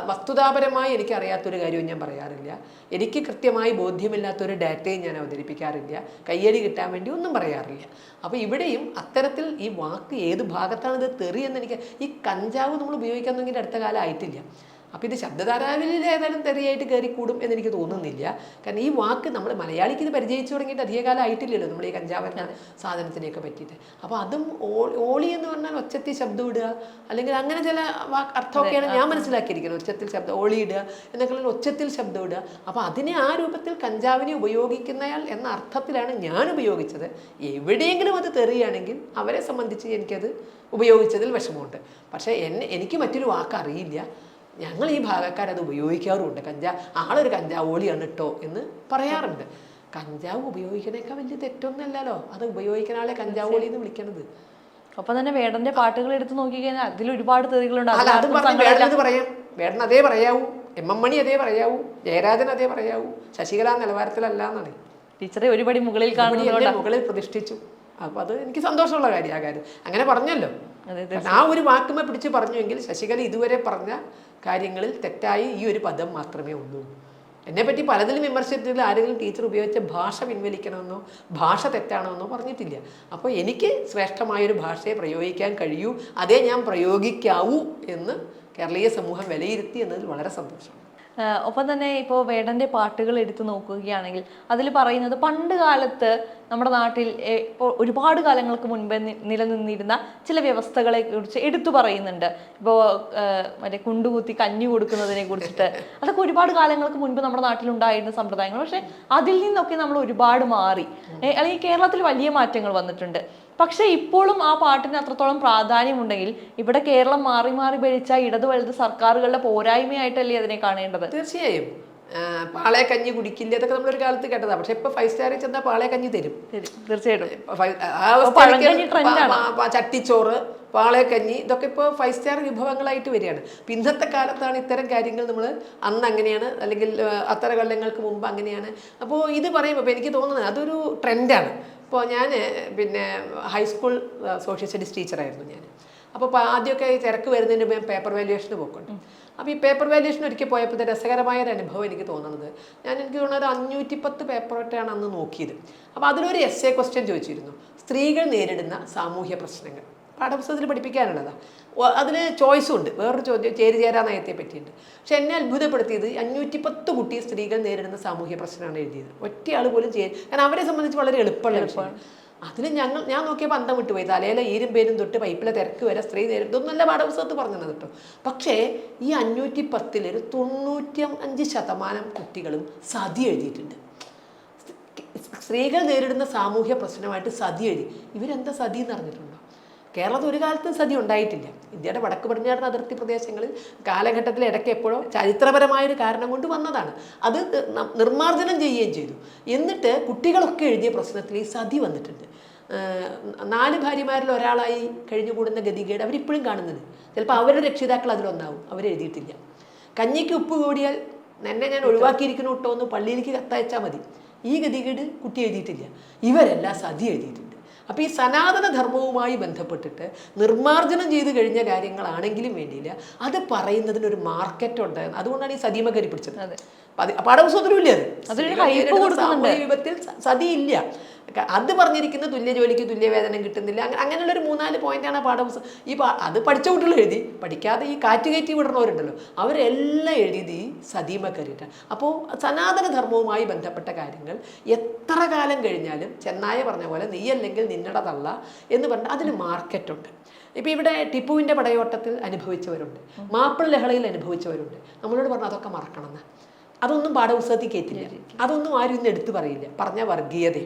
വസ്തുതാപരമായി എനിക്കറിയാത്തൊരു കാര്യവും ഞാൻ പറയാറില്ല. എനിക്ക് കൃത്യമായി ബോധ്യമില്ലാത്തൊരു ഡാറ്റയും ഞാൻ അവതരിപ്പിക്കാറില്ല. കയ്യടി കിട്ടാൻ വേണ്ടി ഒന്നും പറയാറില്ല. അപ്പോൾ ഇവിടെയും അത്തരത്തിൽ ഈ വാക്ക് ഏത് ഭാഗത്താണ് ഇത് തെറി എന്ന് ഈ കഞ്ചാവ് നമ്മൾ ഉപയോഗിക്കാൻ തുടങ്ങിയിട്ട് അടുത്ത കാലം ആയിട്ടില്ല. അപ്പോൾ ഇത് ശബ്ദധാരാവിൽ ഏതായാലും തെറിയായിട്ട് കയറി കൂടും എന്നെനിക്ക് തോന്നുന്നില്ല. കാരണം ഈ വാക്ക് നമ്മൾ മലയാളിക്ക് ഇത് പരിചയിച്ചു തുടങ്ങിയിട്ട് അധികകാലം ആയിട്ടില്ലല്ലോ, നമ്മൾ ഈ കഞ്ചാവ് എന്ന സാധനത്തിനെയൊക്കെ പറ്റിയിട്ട്. അപ്പോൾ അതും ഓളി എന്ന് പറഞ്ഞാൽ ഒച്ചത്തിൽ ശബ്ദം ഇടുക, അല്ലെങ്കിൽ അങ്ങനെ ചില അർത്ഥമൊക്കെയാണ് ഞാൻ മനസ്സിലാക്കിയിരിക്കുന്നത്. ഒച്ചത്തിൽ ശബ്ദം, ഓളി ഇടുക എന്നൊക്കെയുള്ള ഒച്ചത്തിൽ ശബ്ദം ഇടുക. അപ്പോൾ അതിനെ ആ രൂപത്തിൽ കഞ്ചാവിനെ ഉപയോഗിക്കുന്നയാൾ എന്ന അർത്ഥത്തിലാണ് ഞാൻ ഉപയോഗിച്ചത്. എവിടെയെങ്കിലും അത് തെറിയാണെങ്കിൽ അവരെ സംബന്ധിച്ച് എനിക്കത് ഉപയോഗിച്ചതിൽ വിഷമമുണ്ട്. പക്ഷേ എനിക്ക് മറ്റൊരു വാക്ക് അറിയില്ല. ഞങ്ങൾ ഈ ഭാഗക്കാരത് ഉപയോഗിക്കാറുമുണ്ട്. ആളൊരു കഞ്ചാവോളിയാണ് കേട്ടോ എന്ന് പറയാറുണ്ട്. കഞ്ചാവ് ഉപയോഗിക്കണേക്കാൾ വലിയ തെറ്റൊന്നുമല്ലല്ലോ അത് ഉപയോഗിക്കുന്ന ആളെ കഞ്ചാവോളി എന്ന് വിളിക്കണത്. ഒപ്പം തന്നെ വേടന്റെ പാട്ടുകൾ എടുത്ത് നോക്കിക്കഴിഞ്ഞാൽ അതിൽ ഒരുപാട് തെറികളുണ്ട്. വേടനത് പറയാം, വേടൻ അതേ പറയാവൂ, എം മണി അതേ പറയാവൂ, ജയരാജൻ അതേ പറയാവൂ. ശശികല നിലവാരത്തിലല്ല എന്നാണ് ടീച്ചറെ ഒരുപടി മുകളിൽ മുകളിൽ പ്രതിഷ്ഠിച്ചു. അപ്പോൾ അത് എനിക്ക് സന്തോഷമുള്ള കാര്യം. ആ കാര്യം അങ്ങനെ പറഞ്ഞല്ലോ, ആ ഒരു വാക്കുമേ പിടിച്ച് പറഞ്ഞുവെങ്കിൽ ശശികല ഇതുവരെ പറഞ്ഞ കാര്യങ്ങളിൽ തെറ്റായി ഈ ഒരു പദം മാത്രമേ ഉള്ളൂ. എന്നെപ്പറ്റി പലതിലും വിമർശിച്ചതിൽ ആരെങ്കിലും ടീച്ചർ ഉപയോഗിച്ച ഭാഷ പിൻവലിക്കണമെന്നോ ഭാഷ തെറ്റാണെന്നോ പറഞ്ഞിട്ടില്ല. അപ്പോൾ എനിക്ക് ശ്രേഷ്ഠമായൊരു ഭാഷയെ പ്രയോഗിക്കാൻ കഴിയൂ, അതേ ഞാൻ പ്രയോഗിക്കാവൂ എന്ന് കേരളീയ സമൂഹം വിലയിരുത്തി എന്നതിൽ വളരെ സന്തോഷമാണ്. ഒപ്പം തന്നെ ഇപ്പോൾ വേടന്റെ പാട്ടുകൾ എടുത്തു നോക്കുകയാണെങ്കിൽ അതിൽ പറയുന്നത് പണ്ട് കാലത്ത് നമ്മുടെ നാട്ടിൽ ഇപ്പോൾ ഒരുപാട് കാലങ്ങൾക്ക് മുൻപേ നിലനിന്നിരുന്ന ചില വ്യവസ്ഥകളെ കുറിച്ച് എടുത്തു പറയുന്നുണ്ട്. ഇപ്പോൾ മറ്റേ കുണ്ടുകുത്തി കഞ്ഞി കൊടുക്കുന്നതിനെ കുറിച്ചിട്ട്, അതൊക്കെ ഒരുപാട് കാലങ്ങൾക്ക് മുൻപ് നമ്മുടെ നാട്ടിലുണ്ടായിരുന്ന സമ്പ്രദായങ്ങൾ. പക്ഷെ അതിൽ നിന്നൊക്കെ നമ്മൾ ഒരുപാട് മാറി, അല്ലെങ്കിൽ കേരളത്തിൽ വലിയ മാറ്റങ്ങൾ വന്നിട്ടുണ്ട്. പക്ഷെ ഇപ്പോഴും ആ പാട്ടിന് അത്രത്തോളം പ്രാധാന്യമുണ്ടെങ്കിൽ ഇവിടെ കേരളം മാറി മാറി ഭരിച്ച ഇടതു വലത് സർക്കാരുകളുടെ പോരായ്മയായിട്ടല്ലേ അതിനെ കാണേണ്ടത്? തീർച്ചയായും. പാളയെ കഞ്ഞി കുടിക്കില്ല, അതൊക്കെ നമ്മളൊരു കാലത്ത് കേട്ടതാണ്. പക്ഷെ ഇപ്പൊ 5 സ്റ്റാറിൽ ചെന്നാൽ പാളയെ കഞ്ഞി തരും. തീർച്ചയായും. ചട്ടിച്ചോറ്, പാളയക്കഞ്ഞി, ഇതൊക്കെ ഇപ്പോൾ 5 സ്റ്റാർ വിഭവങ്ങളായിട്ട് വരികയാണ്. അപ്പം ഇന്നത്തെ കാലത്താണ് ഇത്തരം കാര്യങ്ങൾ നമ്മൾ അന്ന് അങ്ങനെയാണ്, അല്ലെങ്കിൽ അത്തര കൊല്ലങ്ങൾക്ക് മുമ്പ് അങ്ങനെയാണ്. അപ്പോൾ ഇത് പറയുമ്പോൾ ഇപ്പോൾ എനിക്ക് തോന്നുന്നത് അതൊരു ട്രെൻഡാണ്. ഇപ്പോൾ ഞാൻ ഹൈസ്കൂൾ സോഷ്യൽ സ്റ്റഡീസ് ടീച്ചറായിരുന്നു ഞാൻ. അപ്പോൾ ആദ്യമൊക്കെ ഈ തിരക്ക് വരുന്നതിന് മുമ്പ് പേപ്പർ വാല്യുവേഷന് പോയിട്ടുണ്ട്. അപ്പോൾ ഈ പേപ്പർ വാല്യുവേഷൻ ഒരിക്കൽ പോയപ്പോൾ രസകരമായ ഒരു അനുഭവം എനിക്ക് തോന്നുന്നത്, എനിക്ക് തോന്നുന്നത് 510 പേപ്പറൊക്കെയാണ് അന്ന് നോക്കിയത്. അപ്പോൾ അതിലൊരു എസ്സേ ക്വസ്റ്റ്യൻ ചോദിച്ചിരുന്നു, സ്ത്രീകൾ നേരിടുന്ന സാമൂഹ്യ പ്രശ്നങ്ങൾ. പാഠപുസ്തകത്തിൽ പഠിപ്പിക്കാനുള്ളതാണ്. അതിൽ ചോയ്സും ഉണ്ട്. വേറൊരു ചോദ്യം ചേരിചേരാ നയത്തെ പറ്റിയുണ്ട്. പക്ഷെ എന്നെ അത്ഭുതപ്പെടുത്തിയത് 510 കുട്ടി സ്ത്രീകൾ നേരിടുന്ന സാമൂഹ്യ പ്രശ്നമാണ് എഴുതിയത്. ഒറ്റയാൾ പോലും കാരണം അവരെ സംബന്ധിച്ച് വളരെ എളുപ്പമുള്ള വിഷയമാണ്. അതിൽ ഞാൻ നോക്കിയപ്പോൾ അന്തം വിട്ടുപോയി. തലയിലെ ഈരും പേരും തൊട്ട് പൈപ്പിലെ തിരക്ക് വരെ സ്ത്രീ നേരിടും. ഇതൊന്നല്ല പാഠപുസ്തകത്ത് പറഞ്ഞത് കേട്ടോ. പക്ഷേ ഈ 510 ഒരു 95% കുട്ടികളും സതി എഴുതിയിട്ടുണ്ട്. സ്ത്രീകൾ നേരിടുന്ന സാമൂഹ്യ പ്രശ്നമായിട്ട് സതി എഴുതി. ഇവരെന്താ സതി എന്ന് അറിഞ്ഞിട്ടുണ്ടോ? കേരളത്തിൽ ഒരു കാലത്തും സതി ഉണ്ടായിട്ടില്ല. ഇന്ത്യയുടെ വടക്ക് പടിഞ്ഞാറൻ അതിർത്തി പ്രദേശങ്ങളിൽ കാലഘട്ടത്തിൽ ഇടയ്ക്ക് എപ്പോഴോ ചരിത്രപരമായൊരു കാരണം കൊണ്ട് വന്നതാണ്. അത് നിർമ്മാർജ്ജനം ചെയ്യുകയും ചെയ്തു. എന്നിട്ട് കുട്ടികളൊക്കെ എഴുതിയ പ്രശ്നത്തിൽ ഈ സതി വന്നിട്ടുണ്ട്. 4 ഭാര്യമാരിൽ ഒരാളായി കഴിഞ്ഞുകൂടുന്ന ഗതികേട് അവരിപ്പോഴും കാണുന്നുണ്ട്. ചിലപ്പോൾ അവരുടെ രക്ഷിതാക്കൾ അതിലൊന്നാവും. അവരെഴുതിയിട്ടില്ല. കഞ്ഞിക്ക് ഉപ്പ് കൂടിയാൽ എന്നെ ഞാൻ ഒഴിവാക്കിയിരിക്കുന്നു കേട്ടോ എന്ന് പള്ളിയിലേക്ക് കത്തയച്ചാൽ മതി. ഈ ഗതികേട് കുട്ടി എഴുതിയിട്ടില്ല. ഇവരെല്ലാം സതി എഴുതിയിട്ടുണ്ട്. അപ്പോൾ ഈ സനാതന ധർമ്മവുമായി ബന്ധപ്പെട്ടിട്ട് നിർമ്മാർജ്ജനം ചെയ്ത് കഴിഞ്ഞ കാര്യങ്ങളാണെങ്കിലും വേണ്ടിയില്ല, അത് പറയുന്നതിനൊരു മാർക്കറ്റുണ്ട്. അതുകൊണ്ടാണ് ഈ സതീമകരി പിടിച്ചത്. പാഠപുസ്തകത്തിലും ഇല്ല അത്. സാമൂഹ്യ വിപത്തിൽ സതിയില്ല. അത് പറഞ്ഞിരിക്കുന്ന തുല്യ ജോലിക്ക് തുല്യ വേതനം കിട്ടുന്നില്ല. അങ്ങനെയുള്ളൊരു 3-4 പോയിന്റാണ് പാഠപുസ്തകം. അത് പഠിച്ച കുട്ടികൾ എഴുതി. പഠിക്കാതെ ഈ കാറ്റുകയറ്റി വിടണവരുണ്ടല്ലോ, അവരെല്ലാം എഴുതിയത് ഈ സതീമക്കരിട്ടാണ്. അപ്പോൾ സനാതന ധർമ്മവുമായി ബന്ധപ്പെട്ട കാര്യങ്ങൾ എത്ര കാലം കഴിഞ്ഞാലും ചെന്നായ പറഞ്ഞ പോലെ നീയല്ലെങ്കിൽ നിന്നട തള്ള എന്ന് പറഞ്ഞാൽ അതിന് മാർക്കറ്റുണ്ട്. ഇപ്പോൾ ഇവിടെ ടിപ്പുവിൻ്റെ പടയോട്ടത്തിൽ അനുഭവിച്ചവരുണ്ട്, മാപ്പിള ലഹളയിൽ അനുഭവിച്ചവരുണ്ട്. നമ്മളോട് പറഞ്ഞാൽ അതൊക്കെ മറക്കണമെന്ന്. അതൊന്നും പാഠപുസ്തകത്തിൽ കേട്ടില്ല. അതൊന്നും ആരും ഇന്ന് എടുത്തു പറയില്ല. പറഞ്ഞ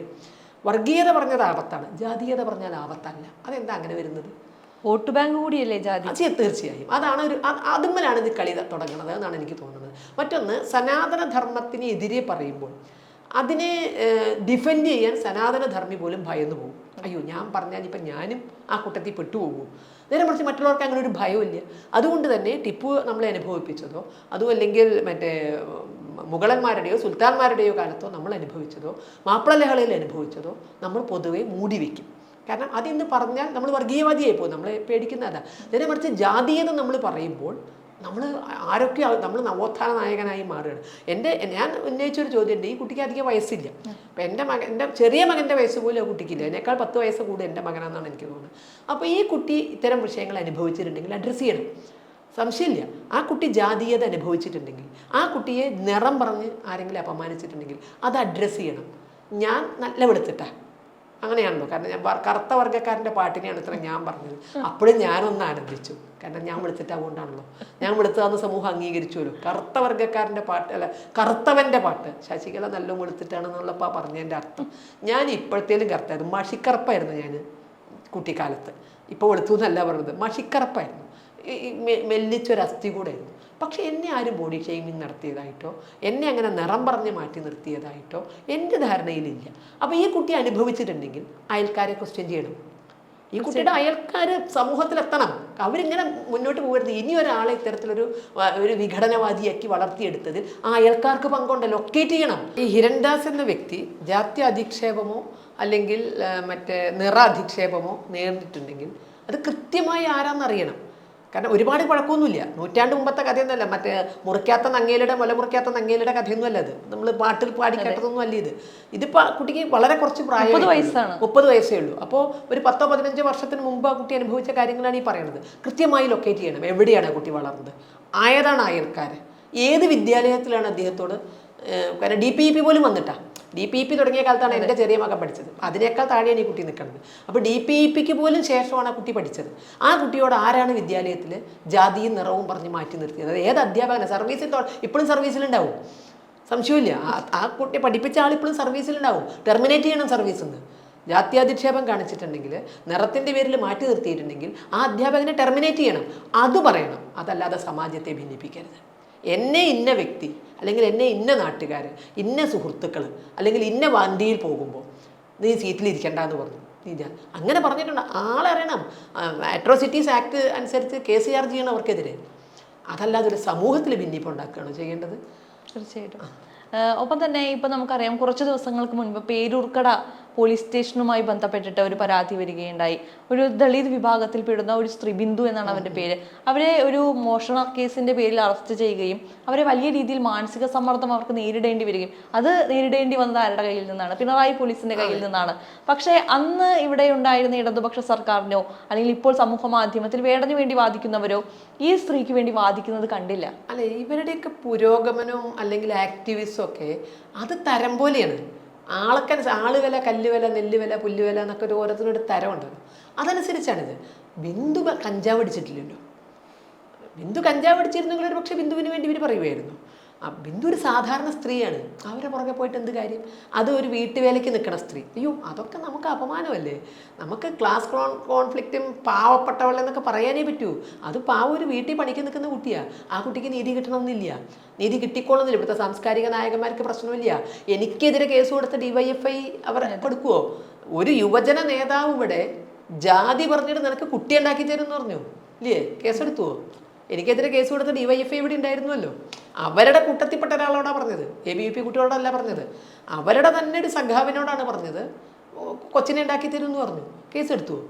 വർഗീയത പറഞ്ഞത് ആപത്താണ്, ജാതീയത പറഞ്ഞാൽ ആപത്തല്ല. അതെന്താ അങ്ങനെ വരുന്നത്? വോട്ട് ബാങ്ക് കൂടിയല്ലേ ജാതി? തീർച്ചയായും അതാണ് അതുമ്മലാണ് ഇത് കളി തുടങ്ങുന്നത് എന്നാണ് എനിക്ക് തോന്നുന്നത്. മറ്റൊന്ന്, സനാതന ധർമ്മത്തിന് എതിരെ പറയുമ്പോൾ അതിനെ ഡിഫെൻഡ് ചെയ്യാൻ സനാതനധർമ്മി പോലും ഭയന്നു പോകും. അയ്യോ, ഞാൻ പറഞ്ഞാൽ ഇപ്പം ഞാനും ആ കൂട്ടത്തിൽ പെട്ടുപോകും. നേരെ മറിച്ച് മറ്റുള്ളവർക്ക് അങ്ങനെ ഒരു ഭയമില്ല. അതുകൊണ്ട് തന്നെ ടിപ്പു നമ്മളെ അനുഭവിപ്പിച്ചതോ അതും അല്ലെങ്കിൽ മറ്റേ മുഗളന്മാരുടെയോ സുൽത്താൻമാരുടെയോ കാലത്തോ നമ്മൾ അനുഭവിച്ചതോ മാപ്പിള ലഹളയിൽ അനുഭവിച്ചതോ നമ്മൾ പൊതുവെ മൂടി വയ്ക്കും. കാരണം അതിന്ന് പറഞ്ഞാൽ നമ്മൾ വർഗീയവാദിയായി പോകും. നമ്മളെ പേടിക്കുന്നതാണ്. നേരെ മറിച്ച് ജാതീയത നമ്മൾ പറയുമ്പോൾ നമ്മൾ ആരൊക്കെ നമ്മൾ നവോത്ഥാന നായകനായി മാറുകയാണ്. ഞാൻ ഉന്നയിച്ചൊരു ചോദ്യമുണ്ട്. ഈ കുട്ടിക്ക് അധികം വയസ്സില്ല. അപ്പം എൻ്റെ ചെറിയ മകൻ്റെ വയസ്സ് പോലും ആ കുട്ടിക്കില്ല. എന്നേക്കാൾ 10 വയസ്സ് കൂടി എൻ്റെ മകനാണെന്നാണ് എനിക്ക് തോന്നുന്നത്. അപ്പോൾ ഈ കുട്ടി ഇത്തരം വിഷയങ്ങൾ അനുഭവിച്ചിട്ടുണ്ടെങ്കിൽ അഡ്രസ്സ് ചെയ്യണം. സംശയമില്ല. ആ കുട്ടി ജാതീയത അനുഭവിച്ചിട്ടുണ്ടെങ്കിൽ, ആ കുട്ടിയെ നിറം പറഞ്ഞ് ആരെങ്കിലും അപമാനിച്ചിട്ടുണ്ടെങ്കിൽ അത് അഡ്രസ്സ് ചെയ്യണം. ഞാൻ നല്ല വെളുത്തിട്ടാ അങ്ങനെയാണല്ലോ. കാരണം ഞാൻ കറുത്ത വർഗ്ഗക്കാരൻ്റെ പാട്ടിനെയാണ് ഇത്ര ഞാൻ പറഞ്ഞത്. അപ്പോഴും ഞാനൊന്ന് ആനന്ദിച്ചു. കാരണം ഞാൻ വെളുത്തിട്ടാവുകൊണ്ടാണല്ലോ. ഞാൻ വെളുത്തതെന്ന് സമൂഹം അംഗീകരിച്ചുവല്ലോ. കറുത്ത വർഗ്ഗക്കാരൻ്റെ പാട്ട് അല്ല, കറുത്തവൻ്റെ പാട്ട്. ശശികല നല്ല വെളുത്തിട്ടാണെന്നുള്ളപ്പോൾ പറഞ്ഞതിൻ്റെ അർത്ഥം ഞാൻ ഇപ്പോഴത്തേലും കറുത്തായിരുന്നു. മഷിക്കറുപ്പായിരുന്നു ഞാൻ കുട്ടിക്കാലത്ത്. ഇപ്പോൾ വെളുത്തു എന്നല്ല പറഞ്ഞത്, മഷിക്കറുപ്പായിരുന്നു. മെല്ലിച്ചൊരസ്ഥി കൂടെയായിരുന്നു. പക്ഷെ എന്നെ ആരും ബോഡി ഷെയ്മിങ് നടത്തിയതായിട്ടോ എന്നെ അങ്ങനെ നിറം പറഞ്ഞ് മാറ്റി നിർത്തിയതായിട്ടോ എൻ്റെ ധാരണയിലില്ല. അപ്പോൾ ഈ കുട്ടി അനുഭവിച്ചിട്ടുണ്ടെങ്കിൽ അയൽക്കാരെ ക്വസ്റ്റ്യൻ ചെയ്യണം. ഈ കുട്ടിയുടെ അയൽക്കാർ സമൂഹത്തിലെത്തണം. അവരിങ്ങനെ മുന്നോട്ട് പോകരുത്. ഇനി ഒരാളെ ഇത്തരത്തിലൊരു വിഘടനവാദിയാക്കി വളർത്തിയെടുത്തതിൽ ആ അയൽക്കാർക്ക് പങ്കുണ്ട്. ലൊക്കേറ്റ് ചെയ്യണം. ഈ ഹിരൺദാസ് എന്ന വ്യക്തി ജാതി അധിക്ഷേപമോ അല്ലെങ്കിൽ മറ്റേ നിറ അധിക്ഷേപമോ നേരിട്ടിട്ടുണ്ടെങ്കിൽ അത് കൃത്യമായി ആരാന്നറിയണം. കാരണം ഒരുപാട് പഴക്കമൊന്നുമില്ല. നൂറ്റാണ്ട് മുമ്പത്തെ കഥയൊന്നുമല്ല. മറ്റേ മുറിക്കാത്ത നങ്ങേലിയുടെ മുലമുറിക്കാത്ത നങ്ങേലിയുടെ കഥയൊന്നുമല്ല. ഇത് നമ്മൾ പാട്ടിൽ പാടി കേട്ടതൊന്നും അല്ല. ഇതിപ്പോൾ കുട്ടിക്ക് വളരെ കുറച്ച് പ്രായം, 30 വയസ്സേ ഉള്ളൂ. അപ്പോൾ ഒരു 10-15 വർഷത്തിന് മുമ്പ് ആ കുട്ടി അനുഭവിച്ച കാര്യങ്ങളാണ് ഈ പറയുന്നത്. കൃത്യമായി ലൊക്കേറ്റ് ചെയ്യണം. എവിടെയാണ് കുട്ടി വളർന്നത്, ആയതാണ് അയൽക്കാർ, ഏത് വിദ്യാലയത്തിലാണ് അദ്ദേഹത്തോട്. കാരണം DPEP പോലും വന്നിട്ടാ. DPEP തുടങ്ങിയ കാലത്താണ് എൻ്റെ ചെറിയ മകൻ പഠിച്ചത്. അതിനേക്കാൾ താഴെയാണ് ഈ കുട്ടി നിൽക്കുന്നത്. അപ്പോൾ DPEPക്ക് പോലും ശേഷമാണ് ആ കുട്ടി പഠിച്ചത്. ആ കുട്ടിയോട് ആരാണ് വിദ്യാലയത്തിൽ ജാതിയും നിറവും പറഞ്ഞ് മാറ്റി നിർത്തിയത്? അത് ഏത് അധ്യാപകനാണ്? സർവീസിൽ ഇപ്പോഴും സർവീസിലുണ്ടാവും, സംശയമില്ല. ആ കുട്ടി പഠിപ്പിച്ച ആൾ ഇപ്പോഴും സർവീസിലുണ്ടാവും. ടെർമിനേറ്റ് ചെയ്യണം സർവീസിൽ നിന്ന്. ജാത്യാധിക്ഷേപം കാണിച്ചിട്ടുണ്ടെങ്കിൽ, നിറത്തിൻ്റെ പേരിൽ മാറ്റി നിർത്തിയിട്ടുണ്ടെങ്കിൽ ആ അധ്യാപകനെ ടെർമിനേറ്റ് ചെയ്യണം. അത് പറയണം. അതല്ലാതെ സമാജത്തെ ഭിന്നിപ്പിക്കരുത്. എന്നെ ഇന്ന വ്യക്തി അല്ലെങ്കിൽ എന്നെ ഇന്ന നാട്ടുകാർ, ഇന്ന സുഹൃത്തുക്കൾ അല്ലെങ്കിൽ ഇന്ന വണ്ടിയിൽ പോകുമ്പോൾ നീ സീറ്റിലിരിക്കണ്ട എന്ന് പറഞ്ഞു. അങ്ങനെ പറഞ്ഞിട്ടുണ്ട്. ആളെ അറിയണം. അട്രോസിറ്റീസ് ആക്ട് അനുസരിച്ച് കേസ് ചാർജ് ചെയ്യണം അവർക്കെതിരെ. അതല്ലാതെ ഒരു സമൂഹത്തിൽ ഭിന്നിപ്പുണ്ടാക്കുകയാണ് ചെയ്യേണ്ടത്. തീർച്ചയായിട്ടും. ഒപ്പം തന്നെ ഇപ്പം നമുക്കറിയാം, കുറച്ച് ദിവസങ്ങൾക്ക് മുൻപ് പേരൂർക്കട പോലീസ് സ്റ്റേഷനുമായി ബന്ധപ്പെട്ടിട്ട് ഒരു പരാതി വരികയുണ്ടായി. ഒരു ദളിത് വിഭാഗത്തിൽ പെടുന്ന ഒരു സ്ത്രീ, ബിന്ദു എന്നാണ് അവരുടെ പേര്, അവരെ ഒരു മോഷണ കേസിന്റെ പേരിൽ അറസ്റ്റ് ചെയ്യുകയും അവരെ വലിയ രീതിയിൽ മാനസിക സമ്മർദ്ദം അവർക്ക് നേരിടേണ്ടി വരികയും, അത് നേരിടേണ്ടി വന്നത് ആരുടെ കയ്യിൽ നിന്നാണ്? പിണറായി പോലീസിന്റെ കയ്യിൽ നിന്നാണ്. പക്ഷേ അന്ന് ഇവിടെ ഉണ്ടായിരുന്ന ഇടതുപക്ഷ സർക്കാരിനോ അല്ലെങ്കിൽ ഇപ്പോൾ സമൂഹ മാധ്യമത്തിൽ വേടന് വേണ്ടി വാദിക്കുന്നവരോ ഈ സ്ത്രീക്ക് വേണ്ടി വാദിക്കുന്നത് കണ്ടില്ല. അല്ലെ, ഇവരുടെയൊക്കെ പുരോഗമനവും അല്ലെങ്കിൽ ആക്ടിവിസം ഒക്കെ അത് തരം പോലെയാണ്. ആളുവില, കല്ലുവില, നെല്ലുവില, പുല്ലുവില എന്നൊക്കെ ഒരു ഓരോരുത്തരുടെ തരമുണ്ട്. അതനുസരിച്ചാണിത്. ബിന്ദു കഞ്ചാവ് അടിച്ചിട്ടില്ലല്ലോ. ബിന്ദു കഞ്ചാവ് അടിച്ചിരുന്നെങ്കിൽ ഒരു പക്ഷേ ബിന്ദുവിന് വേണ്ടി ഇവർ പറയുമായിരുന്നു. ബിന്ദു ഒരു സാധാരണ സ്ത്രീയാണ്. അവരെ പുറകെ പോയിട്ട് എന്ത് കാര്യം? അത് ഒരു വീട്ടുവേലയ്ക്ക് നിൽക്കണ സ്ത്രീ. അയ്യോ, അതൊക്കെ നമുക്ക് അപമാനമല്ലേ? നമുക്ക് ക്ലാസ് കോൺഫ്ലിക്റ്റും പാവപ്പെട്ടവളെന്നൊക്കെ പറയാനേ പറ്റൂ. അത് പാവം ഒരു വീട്ടിൽ പണിക്ക് നിൽക്കുന്ന കുട്ടിയാണ്. ആ കുട്ടിക്ക് നീതി കിട്ടണമെന്നില്ല, നീതി കിട്ടിക്കോളുന്നില്ല. ഇവിടുത്തെ സാംസ്കാരിക നായകന്മാർക്ക് പ്രശ്നമില്ല. എനിക്കെതിരെ കേസ് കൊടുത്ത DYFI അവർ കൊടുക്കുവോ? ഒരു യുവജന നേതാവ് ഇവിടെ ജാതി പറഞ്ഞിട്ട് നിനക്ക് കുട്ടി ഉണ്ടാക്കി തരുമെന്ന് പറഞ്ഞു ഇല്ലേ? കേസെടുത്തുവോ? എനിക്കെതിരെ കേസ് കൊടുത്ത DYFI ഇവിടെ ഉണ്ടായിരുന്നല്ലോ. അവരുടെ കൂട്ടത്തിൽപ്പെട്ട ഒരാളോടാണ് പറഞ്ഞത്, ABVP കുട്ടികളോടല്ല പറഞ്ഞത്. അവരുടെ തന്നെ ഒരു സഖാവിനോടാണ് പറഞ്ഞത് കൊച്ചിനെ ഉണ്ടാക്കി തരും എന്ന് പറഞ്ഞു. കേസെടുത്തുവോ?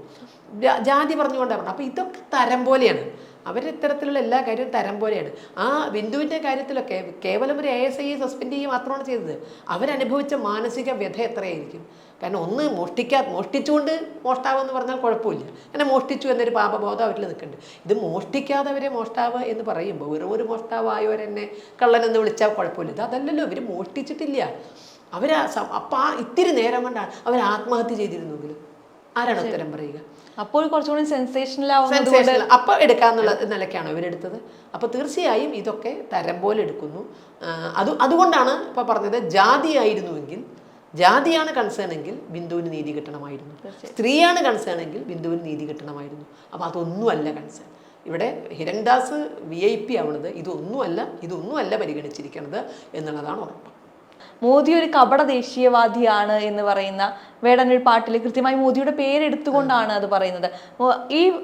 ജാതി പറഞ്ഞുകൊണ്ടാണ് പറഞ്ഞത്. അപ്പോൾ ഇതൊക്കെ തരം പോലെയാണ്. അവരിത്തരത്തിലുള്ള എല്ലാ കാര്യവും തരം പോലെയാണ്. ആ ബിന്ദുവിൻ്റെ കാര്യത്തിലൊക്കെ കേവലം ഒരു ASI സസ്പെൻഡ് ചെയ്യുക മാത്രമാണ് ചെയ്തത്. അവരനുഭവിച്ച മാനസിക വ്യഥ എത്രയായിരിക്കും? കാരണം ഒന്ന് മോഷ്ടിച്ചുകൊണ്ട് മോഷ്ടാവെന്ന് പറഞ്ഞാൽ കുഴപ്പമില്ല, അങ്ങനെ മോഷ്ടിച്ചു എന്നൊരു പാപബോധം അവരിൽ നിൽക്കുന്നുണ്ട്. ഇത് മോഷ്ടിക്കാത്തവരെ മോഷ്ടാവ് എന്ന് പറയുമ്പോൾ വെറും ഒരു മോഷ്ടാവായവരെന്നെ കള്ളനെന്ന് വിളിച്ചാൽ കുഴപ്പമില്ല. ഇത് അതല്ലല്ലോ, ഇവർ മോഷ്ടിച്ചിട്ടില്ല. അപ്പം ഇത്തിരി നേരം കൊണ്ടാണ് അവർ ആത്മഹത്യ ചെയ്തിരുന്നെങ്കിൽ ആരാണ് ഉത്തരം പറയുക? അപ്പോൾ കുറച്ചുകൂടി സെൻസേഷണൽ അപ്പം എടുക്കാന്നുള്ള നിലയ്ക്കാണ് ഇവരെടുത്തത്. അപ്പോൾ തീർച്ചയായും ഇതൊക്കെ തരം പോലെ എടുക്കുന്നു. അതുകൊണ്ടാണ് ഇപ്പം പറഞ്ഞത്, ജാതിയാണ് കൺസേൺ എങ്കിൽ ബിന്ദുവിന് നീതി കിട്ടണമായിരുന്നു, സ്ത്രീയാണ് കൺസേൺ എങ്കിൽ ബിന്ദുവിന് നീതി കിട്ടണമായിരുന്നു. അപ്പോൾ അതൊന്നുമല്ല കൺസേൺ. ഇവിടെ ഹിരൺദാസ് VIP ആവണത് ഇതൊന്നുമല്ല പരിഗണിച്ചിരിക്കുന്നത് എന്നുള്ളതാണ് ഉറപ്പ്. മോദി ഒരു കപട ദേശീയവാദിയാണ് എന്ന് പറയുന്ന വേടനൊരു പാട്ടിൽ കൃത്യമായി മോദിയുടെ പേരെടുത്തുകൊണ്ടാണ് അത് പറയുന്നത്.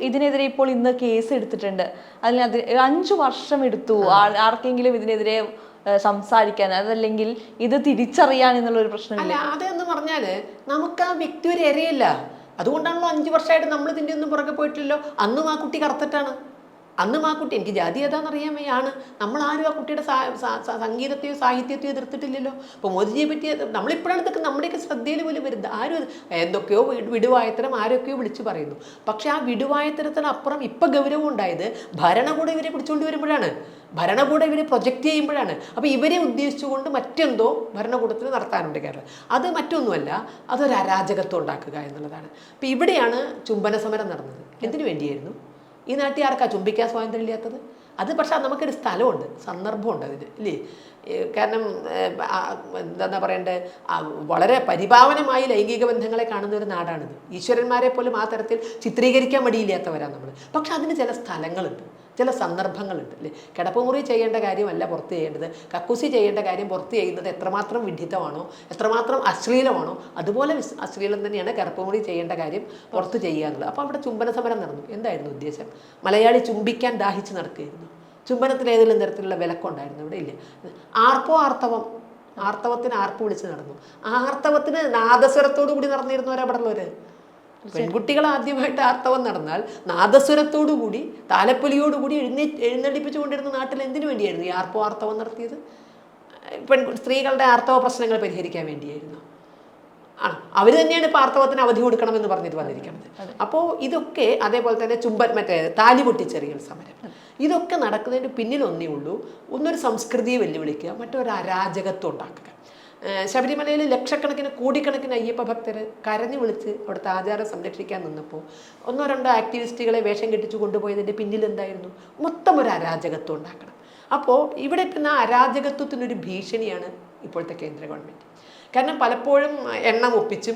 ഇതിനെതിരെ ഇപ്പോൾ ഇന്ന് കേസ് എടുത്തിട്ടുണ്ട്. അതിന് 5 വർഷം എടുത്തു ആർക്കെങ്കിലും ഇതിനെതിരെ സംസാരിക്കാൻ, അതല്ലെങ്കിൽ ഇത് തിരിച്ചറിയാൻ എന്നുള്ളൊരു പ്രശ്നമില്ല. അതെന്ന് പറഞ്ഞാല് നമുക്ക് ആ വ്യക്തി ഒരു ഇരയില്ല. അതുകൊണ്ടാണല്ലോ 5 വർഷമായിട്ട് നമ്മൾ ഇതിൻ്റെ ഒന്നും പുറകെ പോയിട്ടില്ലല്ലോ. അന്നും ആ കുട്ടി കറുത്തിട്ടാണ്. അന്നും ആ കുട്ടി, എനിക്ക് ജാതി ഏതാണെന്നറിയാൻ വയ്യാണ്, നമ്മളാരും ആ കുട്ടിയുടെ സംഗീതത്തെയോ സാഹിത്യത്തെയോ എതിർത്തിട്ടില്ലല്ലോ. അപ്പോൾ മോദിജിയെ പറ്റി നമ്മളിപ്പോഴാണ് ഇതൊക്കെ നമ്മുടെയൊക്കെ ശ്രദ്ധയിൽ പോലും വരുന്നത്. ആരും എന്തൊക്കെയോ വിടുവായത്തരം ആരൊക്കെയോ വിളിച്ചു പറയുന്നു. പക്ഷേ ആ വിടുവായത്തരത്തിനപ്പുറം ഇപ്പം ഗൗരവം ഉണ്ടായത് ഭരണകൂടം ഇവരെ പിടിച്ചുകൊണ്ട് വരുമ്പോഴാണ്, ഭരണകൂടം ഇവരെ പ്രൊജക്റ്റ് ചെയ്യുമ്പോഴാണ്. അപ്പോൾ ഇവരെ ഉദ്ദേശിച്ചുകൊണ്ട് മറ്റെന്തോ ഭരണകൂടത്തിൽ നടത്താനുണ്ട് കേരളം. അത് മറ്റൊന്നുമല്ല, അതൊരു അരാജകത്വം ഉണ്ടാക്കുക എന്നുള്ളതാണ്. അപ്പോൾ ഇവിടെയാണ് ചുംബന സമരം നടന്നത്. എന്തിനു വേണ്ടിയായിരുന്നു? ഈ നാട്ടിൽ ആർക്കാ ചുംബിക്കാൻ സ്വാതന്ത്ര്യം ഇല്ലാത്തത്? അത് പക്ഷേ നമുക്കൊരു സ്ഥലമുണ്ട്, സന്ദർഭമുണ്ട് അതിന് ഇല്ലേ? കാരണം എന്താ പറയണ്ടേ, വളരെ പരിപാവനമായി ലൈംഗിക ബന്ധങ്ങളെ കാണുന്ന ഒരു നാടാണിത്. ഈശ്വരന്മാരെ പോലും ആ തരത്തിൽ ചിത്രീകരിക്കാൻ മടിയില്ലാത്തവരാണ് നമ്മൾ. പക്ഷെ അതിന് ചില സ്ഥലങ്ങളുണ്ട്, ചില സന്ദർഭങ്ങളുണ്ട് അല്ലേ? കിടപ്പുമുറി ചെയ്യേണ്ട കാര്യമല്ല പുറത്ത് ചെയ്യേണ്ടത്, കക്കൂസി ചെയ്യേണ്ട കാര്യം പുറത്ത് ചെയ്യുന്നത് എത്രമാത്രം വിഡ്ഢിത്തമാണോ, എത്രമാത്രം അശ്ലീലമാണോ, അതുപോലെ അശ്ലീലം തന്നെയാണ് കിടപ്പുമുറി ചെയ്യേണ്ട കാര്യം പുറത്ത് ചെയ്യുക എന്നുള്ളത്. അപ്പോൾ അവിടെ ചുംബന സമരം നടന്നു. എന്തായിരുന്നു ഉദ്ദേശം? മലയാളി ചുംബിക്കാൻ ദാഹിച്ച് നടക്കുകയായിരുന്നു. ചുംബനത്തിൽ ഏതെങ്കിലും തരത്തിലുള്ള വിലക്കുണ്ടായിരുന്നു? ഇവിടെ ഇല്ല. ആർത്തവത്തിന് ആർപ്പ് വിളിച്ച് നടന്നു. ആർത്തവത്തിന് നാദസ്വരത്തോടു കൂടി നടന്നിരുന്നവരവിടെ ഉള്ളവര്. പെൺകുട്ടികൾ ആദ്യമായിട്ട് ആർത്തവം നടന്നാൽ നാദസ്വരത്തോടുകൂടി താലപ്പൊലിയോടുകൂടി എഴുന്നള്ളിപ്പിച്ചു കൊണ്ടിരുന്ന നാട്ടിൽ എന്തിനു വേണ്ടിയായിരുന്നു ഈ ആർത്തവം നടത്തിയത്? സ്ത്രീകളുടെ ആർത്തവ പ്രശ്നങ്ങൾ പരിഹരിക്കാൻ വേണ്ടിയായിരുന്നു. അവർ തന്നെയാണ് ഇപ്പോൾ ആർത്തവത്തിന് അവധി കൊടുക്കണമെന്ന് പറഞ്ഞിട്ട് വന്നിരിക്കുന്നത്. അപ്പോൾ ഇതൊക്കെ അതേപോലെ തന്നെ താലി പൊട്ടിച്ചെറിയൽ സമരം, ഇതൊക്കെ നടക്കുന്നതിന് പിന്നിൽ ഒന്നേ ഉള്ളൂ. ഒന്നൊരു സംസ്കൃതിയെ വെല്ലുവിളിക്കുക, മറ്റൊരു അരാജകത്വം ഉണ്ടാക്കുക. ശബരിമലയിൽ ലക്ഷക്കണക്കിന് കോടിക്കണക്കിന് അയ്യപ്പ ഭക്തർ കരഞ്ഞു വിളിച്ച് അവിടുത്തെ ആചാരം സംരക്ഷിക്കാൻ നിന്നപ്പോൾ 1-2 ആക്ടിവിസ്റ്റുകളെ വേഷം കെട്ടിച്ചു കൊണ്ടുപോയതിൻ്റെ പിന്നിൽ എന്തായിരുന്നു? മൊത്തം ഒരു അരാജകത്വം ഉണ്ടാക്കണം. അപ്പോൾ ഇവിടെ പിന്നെ അരാജകത്വത്തിനൊരു ഭീഷണിയാണ് ഇപ്പോഴത്തെ കേന്ദ്ര ഗവൺമെൻറ്. കാരണം പലപ്പോഴും എണ്ണം ഒപ്പിച്ചും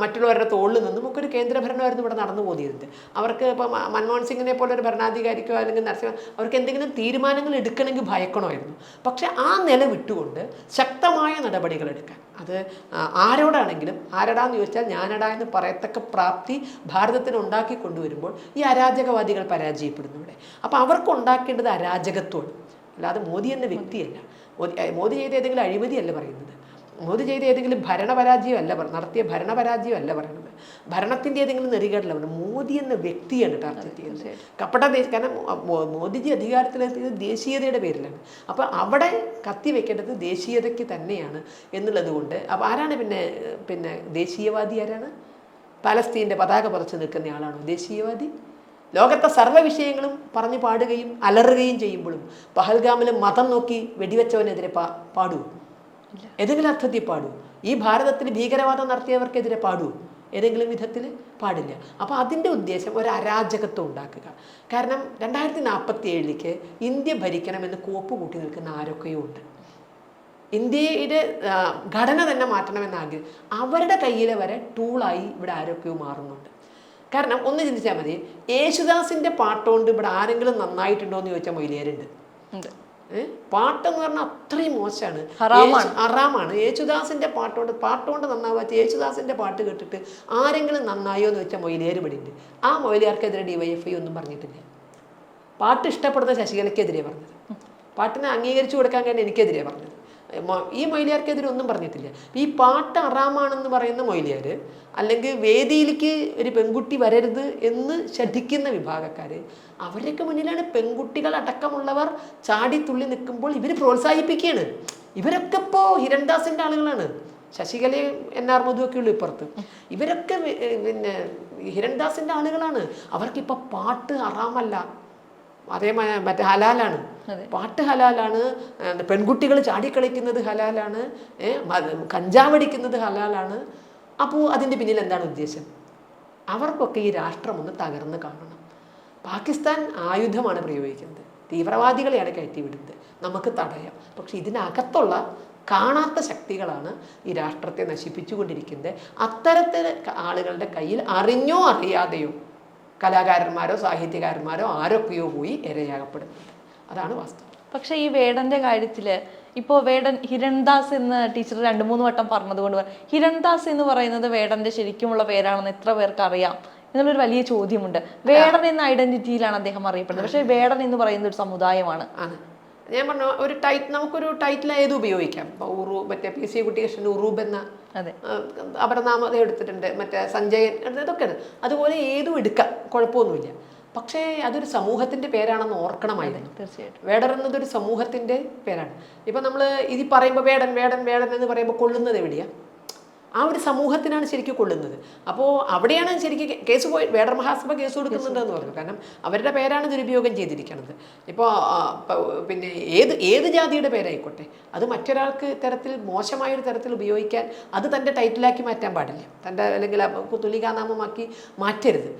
മറ്റുള്ളവരുടെ തോളിൽ നിന്നും ഒക്കെ ഒരു കേന്ദ്രഭരണമായിരുന്നു ഇവിടെ നടന്നു പോന്നിരുന്നത്. അവർക്ക് ഇപ്പോൾ മൻമോഹൻ സിംഗിനെ പോലെ ഒരു ഭരണാധികാരിക്കോ അല്ലെങ്കിൽ നരസിംഹ അവർക്ക് എന്തെങ്കിലും തീരുമാനങ്ങൾ എടുക്കണമെങ്കിൽ ഭയക്കണമായിരുന്നു. പക്ഷേ ആ നില വിട്ടുകൊണ്ട് ശക്തമായ നടപടികൾ എടുക്കാൻ, അത് ആരോടാണെങ്കിലും ആരടാന്ന് ചോദിച്ചാൽ ഞാനടാ എന്ന് പറയത്തക്ക പ്രാപ്തി ഭാരതത്തിന് ഉണ്ടാക്കി കൊണ്ടുവരുമ്പോൾ ഈ അരാജകവാദികൾ പരാജയപ്പെടുന്നു ഇവിടെ. അപ്പോൾ അവർക്ക് ഉണ്ടാക്കേണ്ടത് അരാജകത്വമാണ്, അല്ലാതെ മോദി എന്ന വ്യക്തിയല്ല. മോദി ചെയ്ത ഏതെങ്കിലും അഴിമതിയല്ല പറയുന്നത്. മോദി ചെയ്ത ഏതെങ്കിലും ഭരണപരാജയമല്ല നടത്തിയ ഭരണപരാജയമല്ല പറയുന്നത്, ഭരണത്തിൻ്റെ ഏതെങ്കിലും നെറികേടല്ല പറയുന്നത്. മോദി എന്ന വ്യക്തിയാണ് ടാർഗറ്റ് ചെയ്യുന്നത്. കപട കാരണം മോദിജി അധികാരത്തിലെത്തിയത് ദേശീയതയുടെ പേരിലാണ്. അപ്പോൾ അവിടെ കത്തിവെക്കേണ്ടത് ദേശീയതയ്ക്ക് തന്നെയാണ് എന്നുള്ളത് കൊണ്ട്. അപ്പോൾ ആരാണ് പിന്നെ ദേശീയവാദി ആരാണ്? പാലസ്തീൻ്റെ പതാക പറിച്ചു നിൽക്കുന്ന ആളാണോ ദേശീയവാദി? ലോകത്തെ സർവ്വ വിഷയങ്ങളും പറഞ്ഞു പാടുകയും അലറുകയും ചെയ്യുമ്പോഴും പഹൽഗാമിൽ മതം നോക്കി വെടിവെച്ചവനെതിരെ പാടൂ? ഏതെങ്കിലും അർത്ഥത്തിൽ പാടൂ? ഈ ഭാരതത്തിൽ ഭീകരവാദം നടത്തിയവർക്കെതിരെ പാടൂ? ഏതെങ്കിലും വിധത്തിൽ പാടില്ല. അപ്പോൾ അതിൻ്റെ ഉദ്ദേശം ഒരു അരാജകത്വം ഉണ്ടാക്കുക. കാരണം 2047 ഇന്ത്യ ഭരിക്കണമെന്ന് കോപ്പ് കൂട്ടി നിൽക്കുന്ന ആരൊക്കെയോ ഉണ്ട്. ഇന്ത്യയുടെ ഘടന തന്നെ മാറ്റണമെന്ന് ആഗ്രഹം അവരുടെ കയ്യിലെ വരെ ടൂളായി ഇവിടെ ആരൊക്കെയോ മാറുന്നുണ്ട്. കാരണം ഒന്ന് ചിന്തിച്ചാൽ മതി, യേശുദാസിൻ്റെ പാട്ടുകൊണ്ട് ഇവിടെ ആരെങ്കിലും നന്നായിട്ടുണ്ടോ എന്ന് ചോദിച്ചാൽ മൊയിലേരുണ്ട്. പാട്ടെന്ന് പറഞ്ഞാൽ അത്രയും മോശമാണ്, ഹറാമാണ്. യേശുദാസിൻ്റെ പാട്ടുകൊണ്ട് നന്നാവുക, യേശുദാസിൻ്റെ പാട്ട് കേട്ടിട്ട് ആരെങ്കിലും നന്നായോ എന്ന് വെച്ചാൽ മൊയിലേര് പടിയുണ്ട്. ആ മൊയിലാർക്കെതിരെ DYFI ഒന്നും പറഞ്ഞിട്ടില്ല. പാട്ട് ഇഷ്ടപ്പെടുന്ന ശശികലയ്ക്കെതിരെ പറഞ്ഞത്, പാട്ടിനെ അംഗീകരിച്ചു കൊടുക്കാൻ കഴിഞ്ഞാൽ എനിക്കെതിരെ പറഞ്ഞത്. ഈ മൊയിലിയാർക്കെതിരെ ഒന്നും പറഞ്ഞിട്ടില്ല. ഈ പാട്ട് അറാമാണെന്ന് പറയുന്ന മൊയിലിയാർ, അല്ലെങ്കിൽ വേദിയിലേക്ക് ഒരു പെൺകുട്ടി വരരുത് എന്ന് ശഠിക്കുന്ന വിഭാഗക്കാർ, അവരൊക്കെ മുന്നിലാണ് പെൺകുട്ടികൾ അടക്കമുള്ളവർ ചാടിത്തുള്ളി നിൽക്കുമ്പോൾ ഇവർ പ്രോത്സാഹിപ്പിക്കുകയാണ്. ഇവരൊക്കെ ഇപ്പോൾ ഹിരൺദാസിൻ്റെ ആളുകളാണ്. ശശികലയും NR മധുവൊക്കെ ഉള്ളു ഇപ്പുറത്ത്. ഇവരൊക്കെ പിന്നെ ഹിരൺദാസിൻ്റെ ആളുകളാണ്. അവർക്കിപ്പോൾ പാട്ട് ഹറാമല്ല, അതേ മറ്റേ ഹലാലാണ്. പാട്ട് ഹലാലാണ്, പെൺകുട്ടികൾ ചാടിക്കളിക്കുന്നത് ഹലാലാണ്, കഞ്ചാവടിക്കുന്നത് ഹലാലാണ്. അപ്പോൾ അതിൻ്റെ പിന്നിൽ എന്താണ് ഉദ്ദേശം? അവർക്കൊക്കെ ഈ രാഷ്ട്രം ഒന്ന് തകർന്ന് കാണണം. പാകിസ്ഥാൻ ആയുധമാണ് പ്രയോഗിക്കുന്നത്, തീവ്രവാദികളെയാണ് കയറ്റിവിടുന്നത്, നമുക്ക് തടയാം. പക്ഷെ ഇതിനകത്തുള്ള കാണാത്ത ശക്തികളാണ് ഈ രാഷ്ട്രത്തെ നശിപ്പിച്ചുകൊണ്ടിരിക്കുന്നത്. അത്തരത്തിൽ ആളുകളുടെ കയ്യിൽ അറിഞ്ഞോ അറിയാതെയോ കലാകാരന്മാരോ സാഹിത്യകാരന്മാരോ ആരൊക്കെയോ പോയി ഇരയാകപ്പെടുന്നുണ്ട്. അതാണ് വാസ്തവം. പക്ഷെ ഈ വേടന്റെ കാര്യത്തിൽ ഇപ്പോൾ വേടൻ ഹിരൺദാസ് എന്ന് ടീച്ചർ 2-3 വട്ടം പറഞ്ഞതുകൊണ്ട് ഹിരൺദാസ് എന്ന് പറയുന്നത് വേടന്റെ ശരിക്കുമുള്ള പേരാണെന്ന് എത്ര പേർക്ക് അറിയാം എന്നുള്ളൊരു വലിയ ചോദ്യമുണ്ട്. വേടൻ എന്ന ഐഡന്റിറ്റിയിലാണ് അദ്ദേഹം അറിയപ്പെടുന്നത്. പക്ഷേ വേടൻ എന്ന് പറയുന്ന ഒരു സമുദായമാണ്. ഞാൻ പറഞ്ഞു നമുക്കൊരു ടൈറ്റിൽ ഏത് ഉപയോഗിക്കാം. ഇപ്പോൾ മറ്റേ PC കുട്ടികൃഷ്ണൻ ഉറൂബ് എന്ന അപരനാമം എടുത്തിട്ടുണ്ട്, മറ്റേ സഞ്ജയൻ, ഇതൊക്കെ അതുപോലെ ഏതും എടുക്കാം, കുഴപ്പമൊന്നുമില്ല. പക്ഷേ അതൊരു സമൂഹത്തിൻ്റെ പേരാണെന്ന് ഓർക്കണമായിരുന്നു. തീർച്ചയായിട്ടും വേടൻ എന്നതൊരു സമൂഹത്തിൻ്റെ പേരാണ്. ഇപ്പം നമ്മൾ ഇത് പറയുമ്പോൾ വേടൻ വേടൻ വേടൻ എന്ന് പറയുമ്പോൾ കൊള്ളുന്നത് എവിടെയാണ്? ആ ഒരു സമൂഹത്തിനാണ് ശരിക്കും കൊള്ളുന്നത്. അപ്പോൾ അവിടെയാണ് ശരിക്കും കേസ് പോയി വേടർ മഹാസഭ കേസ് കൊടുക്കുന്നുണ്ടെന്ന് പറഞ്ഞു. കാരണം അവരുടെ പേരാണ് ദുരുപയോഗം ചെയ്തിരിക്കുന്നത്. ഇപ്പോൾ പിന്നെ ഏത് ജാതിയുടെ പേരായിക്കോട്ടെ, അത് മറ്റൊരാൾക്ക് ഇത്തരത്തിൽ മോശമായൊരു തരത്തിൽ ഉപയോഗിക്കാൻ അത് തൻ്റെ ടൈറ്റിലാക്കി മാറ്റാൻ പാടില്ല, തൻ്റെ അല്ലെങ്കിൽ തുലികാനാമമാക്കി മാറ്റരുത്.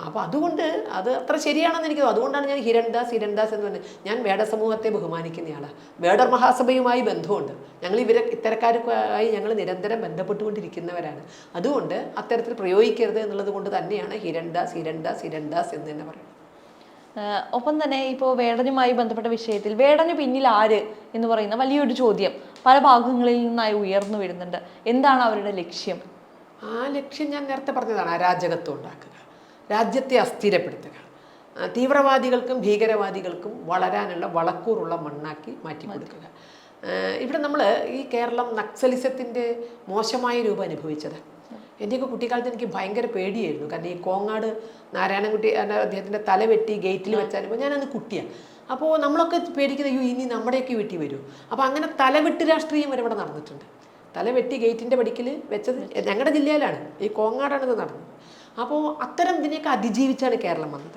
അപ്പോൾ അതുകൊണ്ട് അത് അത്ര ശരിയാണെന്ന് എനിക്ക് തോന്നുന്നു. അതുകൊണ്ടാണ് ഞാൻ ഹിരൺദാസ് എന്ന് പറഞ്ഞത്. ഞാൻ വേട സമൂഹത്തെ ബഹുമാനിക്കുന്നയാളാണ്. വേടർ മഹാസഭയുമായി ബന്ധമുണ്ട്. ഞങ്ങൾ ഇത്തരക്കാരുമായി ഞങ്ങൾ നിരന്തരം ബന്ധപ്പെട്ടുകൊണ്ടിരിക്കുന്നവരാണ്. അതുകൊണ്ട് അത്തരത്തിൽ പ്രയോഗിക്കരുത് എന്നുള്ളത് കൊണ്ട് തന്നെയാണ് ഹിരൺദാസ് എന്ന് തന്നെ പറയുന്നത്. ഒപ്പം തന്നെ ഇപ്പോൾ വേടനുമായി ബന്ധപ്പെട്ട വിഷയത്തിൽ വേടന് പിന്നിൽ ആര് എന്ന് പറയുന്ന വലിയൊരു ചോദ്യം പല ഭാഗങ്ങളിൽ നിന്നായി ഉയർന്നു വരുന്നുണ്ട്. എന്താണ് അവരുടെ ലക്ഷ്യം? ആ ലക്ഷ്യം ഞാൻ നേരത്തെ പറഞ്ഞതാണ്, അരാജകത്വം ഉണ്ടാക്കുക, രാജ്യത്തെ അസ്ഥിരപ്പെടുത്തുക, തീവ്രവാദികൾക്കും ഭീകരവാദികൾക്കും വളരാനുള്ള വളക്കൂറുള്ള മണ്ണാക്കി മാറ്റിക്കൊടുക്കുക. ഇവിടെ നമ്മൾ ഈ കേരളം നക്സലിസത്തിൻ്റെ മോശമായ രൂപം അനുഭവിച്ചത്. എൻ്റെയൊക്കെ കുട്ടിക്കാലത്ത് എനിക്ക് ഭയങ്കര പേടിയായിരുന്നു. കാരണം ഈ കോങ്ങാട് നാരായണൻകുട്ടി അദ്ദേഹത്തിൻ്റെ തല വെട്ടി ഗേറ്റിൽ വെച്ചാൽ ഞാനന്ന് കുട്ടിയാണ്. അപ്പോൾ നമ്മളൊക്കെ പേടിക്കുന്നത് ഇനി നമ്മുടെയൊക്കെ വീട്ടിൽ വരും. അപ്പോൾ അങ്ങനെ തലവെട്ട് രാഷ്ട്രീയം വരെ ഇവിടെ നടന്നിട്ടുണ്ട്. തലവെട്ടി ഗേറ്റിൻ്റെ പടിക്കൽ വെച്ചത് ഞങ്ങളുടെ ജില്ലയിലാണ്, ഈ കോങ്ങാടാണ് ഇത് നടന്നത്. അപ്പോൾ അത്തരം ഇതിനെയൊക്കെ അതിജീവിച്ചാണ് കേരളം വന്നത്.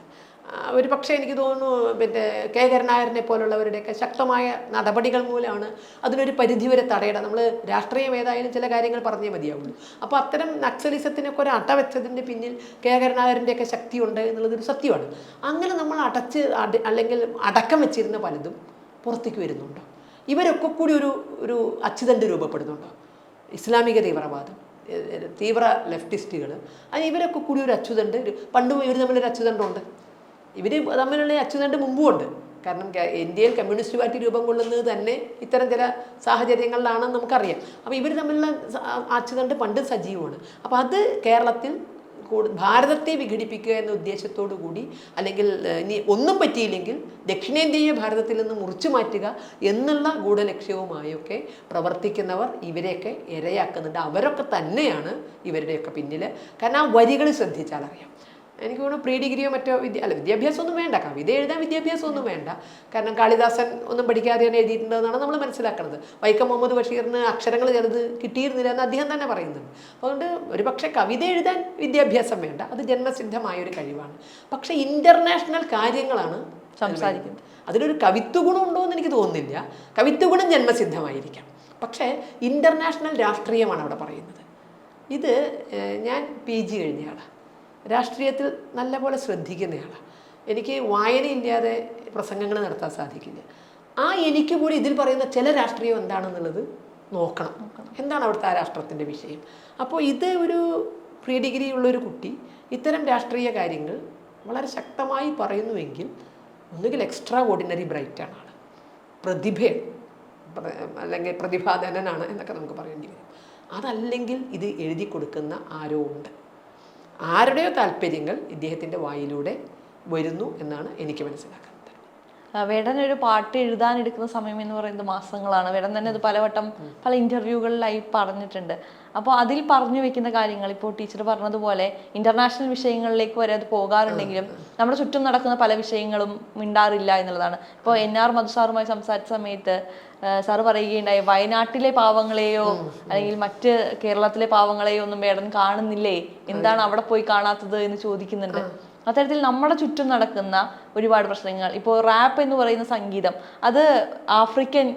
ഒരു പക്ഷേ എനിക്ക് തോന്നുന്നു പിന്നെ കെ കരുണാകരനെ പോലുള്ളവരുടെയൊക്കെ ശക്തമായ നടപടികൾ മൂലമാണ് അതിനൊരു പരിധിവരെ തടയിടാം. നമ്മൾ രാഷ്ട്രീയം ഏതായാലും ചില കാര്യങ്ങൾ പറഞ്ഞേ മതിയാവുള്ളൂ. അപ്പോൾ അത്തരം നക്സലിസത്തിനൊക്കെ ഒരു അട വെച്ചതിൻ്റെ പിന്നിൽ കെ കരുണാകരൻ്റെയൊക്കെ ശക്തിയുണ്ട് എന്നുള്ളതൊരു സത്യമാണ്. അങ്ങനെ നമ്മൾ അല്ലെങ്കിൽ അടക്കം വെച്ചിരുന്ന പലതും പുറത്തേക്ക് വരുന്നുണ്ടോ? ഇവരൊക്കെ കൂടി ഒരു അച്ചുതണ്ട് രൂപപ്പെടുന്നുണ്ടോ? ഇസ്ലാമിക തീവ്രവാദം, തീവ്ര ലെഫ്റ്റിസ്റ്റുകൾ, ഇവരൊക്കെ കൂടി ഒരു അച്ചുതണ്ട്. പണ്ടും ഇവർ തമ്മിലൊരു അച്ചുതണ്ടുണ്ട്. ഇവർ തമ്മിലുള്ള അച്ചുതണ്ട് മുമ്പും ഉണ്ട്. കാരണം ഇന്ത്യയിൽ കമ്മ്യൂണിസ്റ്റ് പാർട്ടി രൂപം കൊള്ളുന്നത് തന്നെ ഇത്തരം ചില സാഹചര്യങ്ങളിലാണെന്ന് നമുക്കറിയാം. അപ്പോൾ ഇവർ തമ്മിലുള്ള അച്ചുതണ്ട് പണ്ട് സജീവമാണ്. അപ്പോൾ അത് കേരളത്തിൽ ഭാരതത്തെ വിഘടിപ്പിക്കുക എന്ന ഉദ്ദേശത്തോടു കൂടി, അല്ലെങ്കിൽ ഇനി ഒന്നും പറ്റിയില്ലെങ്കിൽ ദക്ഷിണേന്ത്യയെ ഭാരതത്തിൽ നിന്ന് മുറിച്ചു മാറ്റുക എന്നുള്ള ഗൂഢലക്ഷ്യവുമായൊക്കെ പ്രവർത്തിക്കുന്നവർ ഇവരെയൊക്കെ ഇരയാക്കുന്നുണ്ട്. അവരൊക്കെ തന്നെയാണ് ഇവരുടെയൊക്കെ പിന്നിൽ. കാരണം ആ വരികൾ ശ്രദ്ധിച്ചാൽ അറിയാം. എനിക്ക് തോന്നുന്നു പ്രീ ഡിഗ്രിയോ മറ്റോ വിദ്യാഭ്യാസമൊന്നും വേണ്ട, കവിത എഴുതാൻ വിദ്യാഭ്യാസമൊന്നും വേണ്ട. കാരണം കാളിദാസൻ ഒന്നും പഠിക്കാതെയാണ് എഴുതിയിട്ടുണ്ടെന്നാണ് നമ്മൾ മനസ്സിലാക്കുന്നത്. വൈക്കം മുഹമ്മദ് ബഷീറിന് അക്ഷരങ്ങൾ ചിലത് കിട്ടിയിരുന്നില്ല എന്ന് അദ്ദേഹം തന്നെ പറയുന്നുണ്ട്. അതുകൊണ്ട് ഒരു പക്ഷേ കവിത എഴുതാൻ വിദ്യാഭ്യാസം വേണ്ട, അത് ജന്മസിദ്ധമായൊരു കഴിവാണ്. പക്ഷേ ഇൻ്റർനാഷണൽ കാര്യങ്ങളാണ് സംസാരിക്കുന്നത്. അതിലൊരു കവിത്വ ഗുണം ഉണ്ടോ എന്ന് എനിക്ക് തോന്നുന്നില്ല. കവിത്വ ഗുണം ജന്മസിദ്ധമായിരിക്കാം, പക്ഷേ ഇൻ്റർനാഷണൽ രാഷ്ട്രീയമാണ് അവിടെ പറയുന്നത്. ഇത് ഞാൻ PG കഴിഞ്ഞയാളാണ്, രാഷ്ട്രീയത്തിൽ നല്ലപോലെ ശ്രദ്ധിക്കുന്നയാളാണ്. എനിക്ക് വായനയില്ലാതെ പ്രസംഗങ്ങൾ നടത്താൻ സാധിക്കില്ല. എനിക്ക് പോലും ഇതിൽ പറയുന്ന ചില രാഷ്ട്രീയം എന്താണെന്നുള്ളത് നോക്കണം. എന്താണ് അവിടുത്തെ ആ രാഷ്ട്രത്തിൻ്റെ വിഷയം? അപ്പോൾ ഇത് ഒരു പ്രീ ഡിഗ്രി ഉള്ളൊരു കുട്ടി ഇത്തരം രാഷ്ട്രീയ കാര്യങ്ങൾ വളരെ ശക്തമായി പറയുന്നുവെങ്കിൽ ഒന്നുകിൽ എക്സ്ട്രാ ഓർഡിനറി ബ്രൈറ്റാണ് ആൾ, പ്രതിഭയാണ്, അല്ലെങ്കിൽ പ്രതിഭാധനനാണ് എന്നൊക്കെ നമുക്ക് പറയേണ്ടി വരും. അതല്ലെങ്കിൽ ഇത് എഴുതി കൊടുക്കുന്ന ആരോ ഉണ്ട്, ആരുടെയോ താല്പര്യങ്ങൾ ഇദ്ദേഹത്തിൻ്റെ വായിലൂടെ വരുന്നു എന്നാണ് എനിക്ക് മനസ്സിലാക്കുന്നത്. വേടൻ ഒരു പാട്ട് എഴുതാനെടുക്കുന്ന സമയം എന്ന് പറയുന്നത് മാസങ്ങളാണ്. വേടൻ തന്നെ അത് പലവട്ടം പല ഇൻ്റർവ്യൂകളിലായി പറഞ്ഞിട്ടുണ്ട്. അപ്പോൾ അതിൽ പറഞ്ഞു വെക്കുന്ന കാര്യങ്ങൾ, ഇപ്പോൾ ടീച്ചർ പറഞ്ഞതുപോലെ ഇൻ്റർനാഷണൽ വിഷയങ്ങളിലേക്ക് വരെ അത് പോകാറുണ്ടെങ്കിലും നമ്മുടെ ചുറ്റും നടക്കുന്ന പല വിഷയങ്ങളും മിണ്ടാറില്ല എന്നുള്ളതാണ്. ഇപ്പോൾ NR മധു സാറുമായി സംസാരിച്ച സമയത്ത് സാറ് പറയുകയുണ്ടായി, വയനാട്ടിലെ പാവങ്ങളെയോ അല്ലെങ്കിൽ മറ്റ് കേരളത്തിലെ പാവങ്ങളെയോ ഒന്നും വേടൻ കാണുന്നില്ലേ, എന്താണ് അവിടെ പോയി കാണാത്തത് എന്ന് ചോദിക്കുന്നുണ്ട്. അത്തരത്തിൽ നമ്മുടെ ചുറ്റും നടക്കുന്ന ഒരുപാട് പ്രശ്നങ്ങൾ, ഇപ്പോൾ റാപ്പ് എന്ന് പറയുന്ന സംഗീതം, അത് ആഫ്രിക്കൻ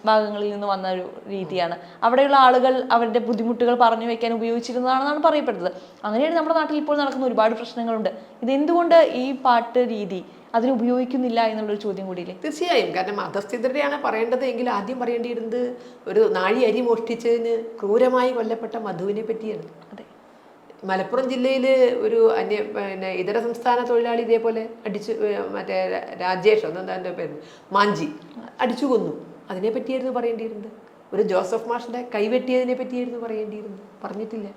ഭാഗങ്ങളിൽ നിന്ന് വന്ന ഒരു രീതിയാണ്. അവിടെയുള്ള ആളുകൾ അവരുടെ ബുദ്ധിമുട്ടുകൾ പറഞ്ഞു വയ്ക്കാൻ ഉപയോഗിച്ചിരുന്നതാണെന്നാണ് പറയപ്പെടുന്നത്. അങ്ങനെയാണ് നമ്മുടെ നാട്ടിൽ ഇപ്പോൾ നടക്കുന്ന ഒരുപാട് പ്രശ്നങ്ങളുണ്ട്. ഇതെന്തുകൊണ്ട് ഈ പാട്ട് രീതി അതിന് ഉപയോഗിക്കുന്നില്ല എന്നുള്ളൊരു ചോദ്യം കൂടിയില്ലേ? തീർച്ചയായും. കാരണം അധസ്ഥിതരെയാണ് പറയേണ്ടത് എങ്കിൽ ആദ്യം പറയേണ്ടിയിരുന്നത് ഒരു നാഴി അരി മോഷ്ടിച്ചതിന് ക്രൂരമായി കൊല്ലപ്പെട്ട മധുവിനെ പറ്റിയാണ്. അതെ, മലപ്പുറം ജില്ലയിൽ ഒരു ഇതര സംസ്ഥാന തൊഴിലാളി ഇതേപോലെ മറ്റേ രാജേഷ് എന്താ എൻ്റെ പേര്, മാഞ്ചി അടിച്ചു കൊന്നു. അതിനെ പറ്റിയായിരുന്നു പറയേണ്ടിയിരുന്നത്. ഒരു ജോസഫ് മാഷിൻ്റെ കൈവെട്ടിയതിനെ പറ്റിയായിരുന്നു പറയേണ്ടിയിരുന്നത്. പറഞ്ഞിട്ടില്ല.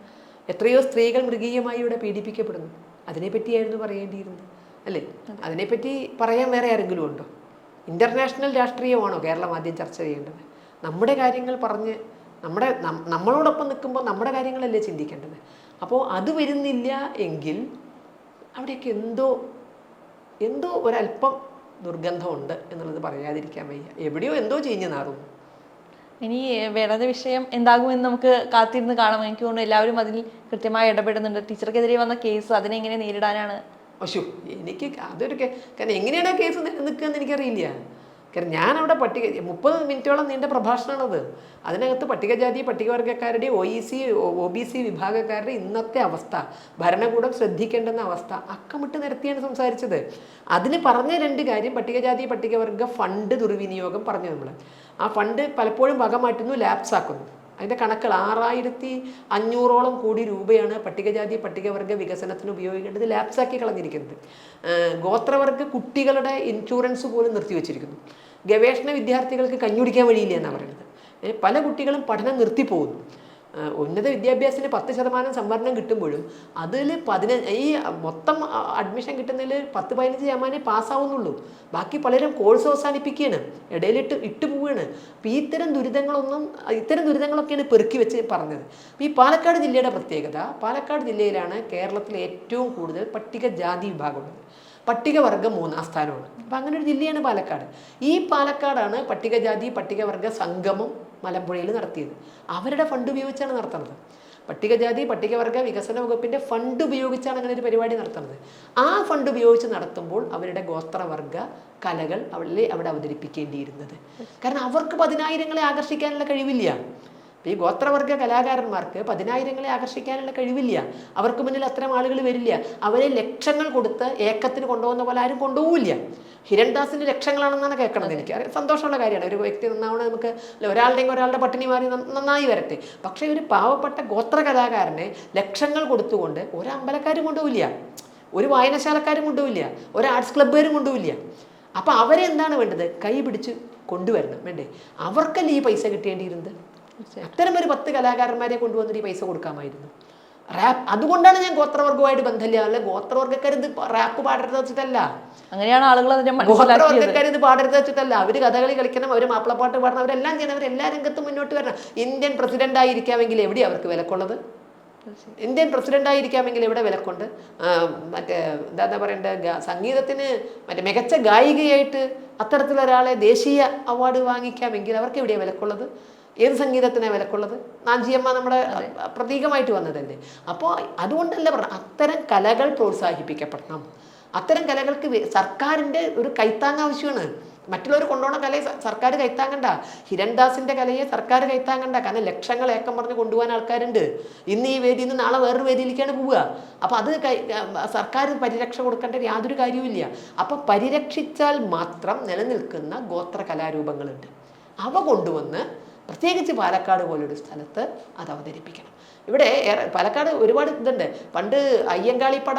എത്രയോ സ്ത്രീകൾ മൃഗീയമായി ഇവിടെ പീഡിപ്പിക്കപ്പെടുന്നു, അതിനെ പറ്റിയായിരുന്നു പറയേണ്ടിയിരുന്നത്, അല്ലേ? അതിനെപ്പറ്റി പറയാൻ വേറെ ആരെങ്കിലും ഉണ്ടോ? ഇൻ്റർനാഷണൽ രാഷ്ട്രീയമാണോ കേരളം ആദ്യം ചർച്ച ചെയ്യേണ്ടത്? നമ്മുടെ കാര്യങ്ങൾ പറഞ്ഞ് നമ്മളോടൊപ്പം നിൽക്കുമ്പോൾ നമ്മുടെ കാര്യങ്ങളല്ലേ ചിന്തിക്കേണ്ടത്. അപ്പോൾ അത് വരുന്നില്ല എങ്കിൽ അവിടെയൊക്കെ എന്തോ ഒരല്പം ദുർഗന്ധമുണ്ട് എന്നുള്ളത് പറയാതിരിക്കാൻ വയ്യ. എവിടെയോ എന്തോ ചീഞ്ഞ് നാറുന്നു. ഇനി വേടന്റെ വിഷയം എന്താകുമെന്ന് നമുക്ക് കാത്തിരുന്ന് കാണാം. എനിക്ക് തോന്നുന്നു എല്ലാവരും അതിൽ കൃത്യമായി ഇടപെടുന്നുണ്ട്. ടീച്ചർക്കെതിരെ വന്ന കേസ് അതിനെങ്ങനെ നേരിടാനാണ്? എനിക്ക് കാരണം എങ്ങനെയാണ് ആ കേസ് നിൽക്കുകയെന്ന് എനിക്കറിയില്ല. കാരണം ഞാനവിടെ 30 മിനിറ്റോളം നീണ്ട പ്രഭാഷണമാണത്. അതിനകത്ത് പട്ടികജാതി പട്ടികവർഗക്കാരുടെ OEC OBC വിഭാഗക്കാരുടെ ഇന്നത്തെ അവസ്ഥ, ഭരണകൂടം ശ്രദ്ധിക്കേണ്ടുന്ന അവസ്ഥ അക്കമിട്ട് നിരത്തിയാണ് സംസാരിച്ചത്. അതിന് പറഞ്ഞ 2 കാര്യം, പട്ടികജാതി പട്ടികവർഗ ഫണ്ട് ദുർവിനിയോഗം പറഞ്ഞു. നമ്മൾ ആ ഫണ്ട് പലപ്പോഴും വക മാറ്റുന്നു, ലാപ്സ് ആക്കുന്നു. അതിൻ്റെ കണക്കുകൾ 6500ഓളം കോടി രൂപയാണ് പട്ടികജാതി പട്ടികവർഗ വികസനത്തിന് ഉപയോഗിക്കേണ്ടത് ലാപ്സാക്കി കളഞ്ഞിരിക്കുന്നത്. ഗോത്രവർഗ കുട്ടികളുടെ ഇൻഷുറൻസ് പോലും നിർത്തിവെച്ചിരിക്കുന്നു. ഗവേഷണ വിദ്യാർത്ഥികൾക്ക് കഞ്ഞുടിക്കാൻ വഴിയില്ല എന്നാണ് പറയുന്നത്. പല കുട്ടികളും പഠനം നിർത്തിപ്പോകുന്നു. ഉന്നത വിദ്യാഭ്യാസത്തിന് 10% സംവരണം കിട്ടുമ്പോഴും അതിൽ ഈ മൊത്തം അഡ്മിഷൻ കിട്ടുന്നതിൽ 10-15% പാസ്സാവുന്നുള്ളൂ. ബാക്കി പലരും കോഴ്സ് അവസാനിപ്പിക്കുകയാണ്, ഇട്ട് പോവുകയാണ്. അപ്പോൾ ഇത്തരം ദുരിതങ്ങളൊക്കെയാണ് പെറുക്കി വെച്ച് പറഞ്ഞത്. അപ്പോൾ ഈ പാലക്കാട് ജില്ലയുടെ പ്രത്യേകത, പാലക്കാട് ജില്ലയിലാണ് കേരളത്തിലെ ഏറ്റവും കൂടുതൽ പട്ടികജാതി വിഭാഗമുള്ളത്. പട്ടികവർഗ 3ാം സ്ഥാനമാണ്. അപ്പം അങ്ങനെ ഒരു ജില്ലയാണ് പാലക്കാട്. ഈ പാലക്കാടാണ് പട്ടികജാതി പട്ടികവർഗ സംഗമം മലമ്പുഴയിൽ നടത്തിയത്. അവരുടെ ഫണ്ട് ഉപയോഗിച്ചാണ് നടത്തുന്നത്. പട്ടികജാതി പട്ടികവർഗ വികസന വകുപ്പിൻ്റെ ഫണ്ട് ഉപയോഗിച്ചാണ് അങ്ങനെ ഒരു പരിപാടി നടത്തുന്നത്. ആ ഫണ്ട് ഉപയോഗിച്ച് നടത്തുമ്പോൾ അവരുടെ ഗോത്രവർഗ കലകൾ അവിടെ അവതരിപ്പിക്കേണ്ടിയിരുന്നത്. കാരണം അവർക്ക് 10,000ങ്ങളെ ആകർഷിക്കാനുള്ള കഴിവില്ല. ഈ ഗോത്രവർഗ കലാകാരന്മാർക്ക് 10,000ങ്ങളെ ആകർഷിക്കാനുള്ള കഴിവില്ല. അവർക്ക് മുന്നിൽ അത്തരം ആളുകൾ വരില്ല. അവരെ ലക്ഷങ്ങൾ കൊടുത്ത് ഏക്കത്തിന് കൊണ്ടുപോകുന്ന പോലെ ആരും കൊണ്ടുപോകില്ല. ഹിരൺദാസിൻ്റെ ലക്ഷങ്ങളാണെന്നാണ് കേൾക്കണത്. എനിക്ക് സന്തോഷമുള്ള കാര്യമാണ്. ഒരു വ്യക്തി നന്നാവണം, നമുക്ക് ഒരാളുടെ പട്ടിണി മാറി നന്നായി വരട്ടെ. പക്ഷേ ഒരു പാവപ്പെട്ട ഗോത്ര കലാകാരനെ ലക്ഷങ്ങൾ കൊടുത്തുകൊണ്ട് ഒരു അമ്പലക്കാരും കൊണ്ടുപോവില്ല, ഒരു വായനശാലക്കാരും കൊണ്ടുപോവില്ല, ഒരു ആർട്സ് ക്ലബ്ബുകാരും കൊണ്ടുപോവില്ല. അപ്പോൾ അവരെ എന്താണ് വേണ്ടത്? കൈ പിടിച്ച് കൊണ്ടുവരണം, വേണ്ടേ? അവർക്കല്ലേ ഈ പൈസ കിട്ടേണ്ടിയിരുന്നത്? അത്തരം ഒരു 10 കലാകാരന്മാരെ കൊണ്ടുവന്നിട്ട് ഈ പൈസ കൊടുക്കാമായിരുന്നു. റാപ്പ് അതുകൊണ്ടാണ് ഞാൻ ഗോത്രവർഗവുമായിട്ട് ബന്ധമില്ല. അല്ലെ ഗോത്രവർഗ്ഗക്കാർ ഇത് റാപ്പ് പാടരുത് വെച്ചിട്ടല്ല, അങ്ങനെയാണ് ആളുകൾ അതിനെ മനസ്സിലാക്കിയത്. ഗോത്രവർഗ്ഗക്കാർ ഇത് പാടരുത് വെച്ചിട്ടല്ല. അവർ കഥകളി കളിക്കണം, അവർ മാപ്പിളപ്പാട്ട് പാടണം, അവരെല്ലാം ചെയ്യണം, അവരെല്ലാ രംഗത്തും മുന്നോട്ട് വരണം. ഇന്ത്യൻ പ്രസിഡന്റ് ആയിരിക്കാമെങ്കിൽ എവിടെയാണ് അവർക്ക് വിലക്കുള്ളത്? ഇന്ത്യൻ പ്രസിഡന്റ് ആയിരിക്കാമെങ്കിൽ എവിടെ വിലക്കുണ്ട്? മറ്റേ എന്താ പറയേണ്ടത്, സംഗീതത്തിന് മറ്റേ മികച്ച ഗായികയായിട്ട് അത്തരത്തിലൊരാളെ ദേശീയ അവാർഡ് വാങ്ങിക്കാമെങ്കിൽ അവർക്ക് എവിടെയാണ് വിലക്കുള്ളത്? ഏത് സംഗീതത്തിനാണ് വിലക്കുള്ളത്? നാഞ്ചിയമ്മ നമ്മുടെ പ്രതീകമായിട്ട് വന്നതല്ലേ. അപ്പോൾ അതുകൊണ്ടല്ല പറഞ്ഞത്, അത്തരം കലകൾ പ്രോത്സാഹിപ്പിക്കപ്പെടണം. അത്തരം കലകൾക്ക് സർക്കാരിൻ്റെ ഒരു കൈത്താങ് ആവശ്യമാണ്. മറ്റുള്ളവർ കൊണ്ടുപോകുന്ന കലയെ സർക്കാർ കൈത്താങ്ങണ്ട. ഹിരൺദാസിൻ്റെ കലയെ സർക്കാർ കൈത്താങ്ങണ്ട. കാരണം ലക്ഷങ്ങൾ ഏക്കം പറഞ്ഞ് കൊണ്ടുപോകാൻ ആൾക്കാരുണ്ട്. ഇന്ന് ഈ വേദിയിൽ നിന്ന് നാളെ വേറൊരു വേദിയിലേക്കാണ് പോവുക. അപ്പോൾ അത് സർക്കാർ പരിരക്ഷ കൊടുക്കേണ്ട യാതൊരു കാര്യവുമില്ല. അപ്പോൾ പരിരക്ഷിച്ചാൽ മാത്രം നിലനിൽക്കുന്ന ഗോത്ര കലാരൂപങ്ങളുണ്ട്. അവ കൊണ്ടുവന്ന് പ്രത്യേകിച്ച് പാലക്കാട് പോലൊരു സ്ഥലത്ത് അത് അവതരിപ്പിക്കണം. ഇവിടെ പാലക്കാട് ഒരുപാട് ഇതുണ്ട്. പണ്ട് അയ്യങ്കാളിപ്പട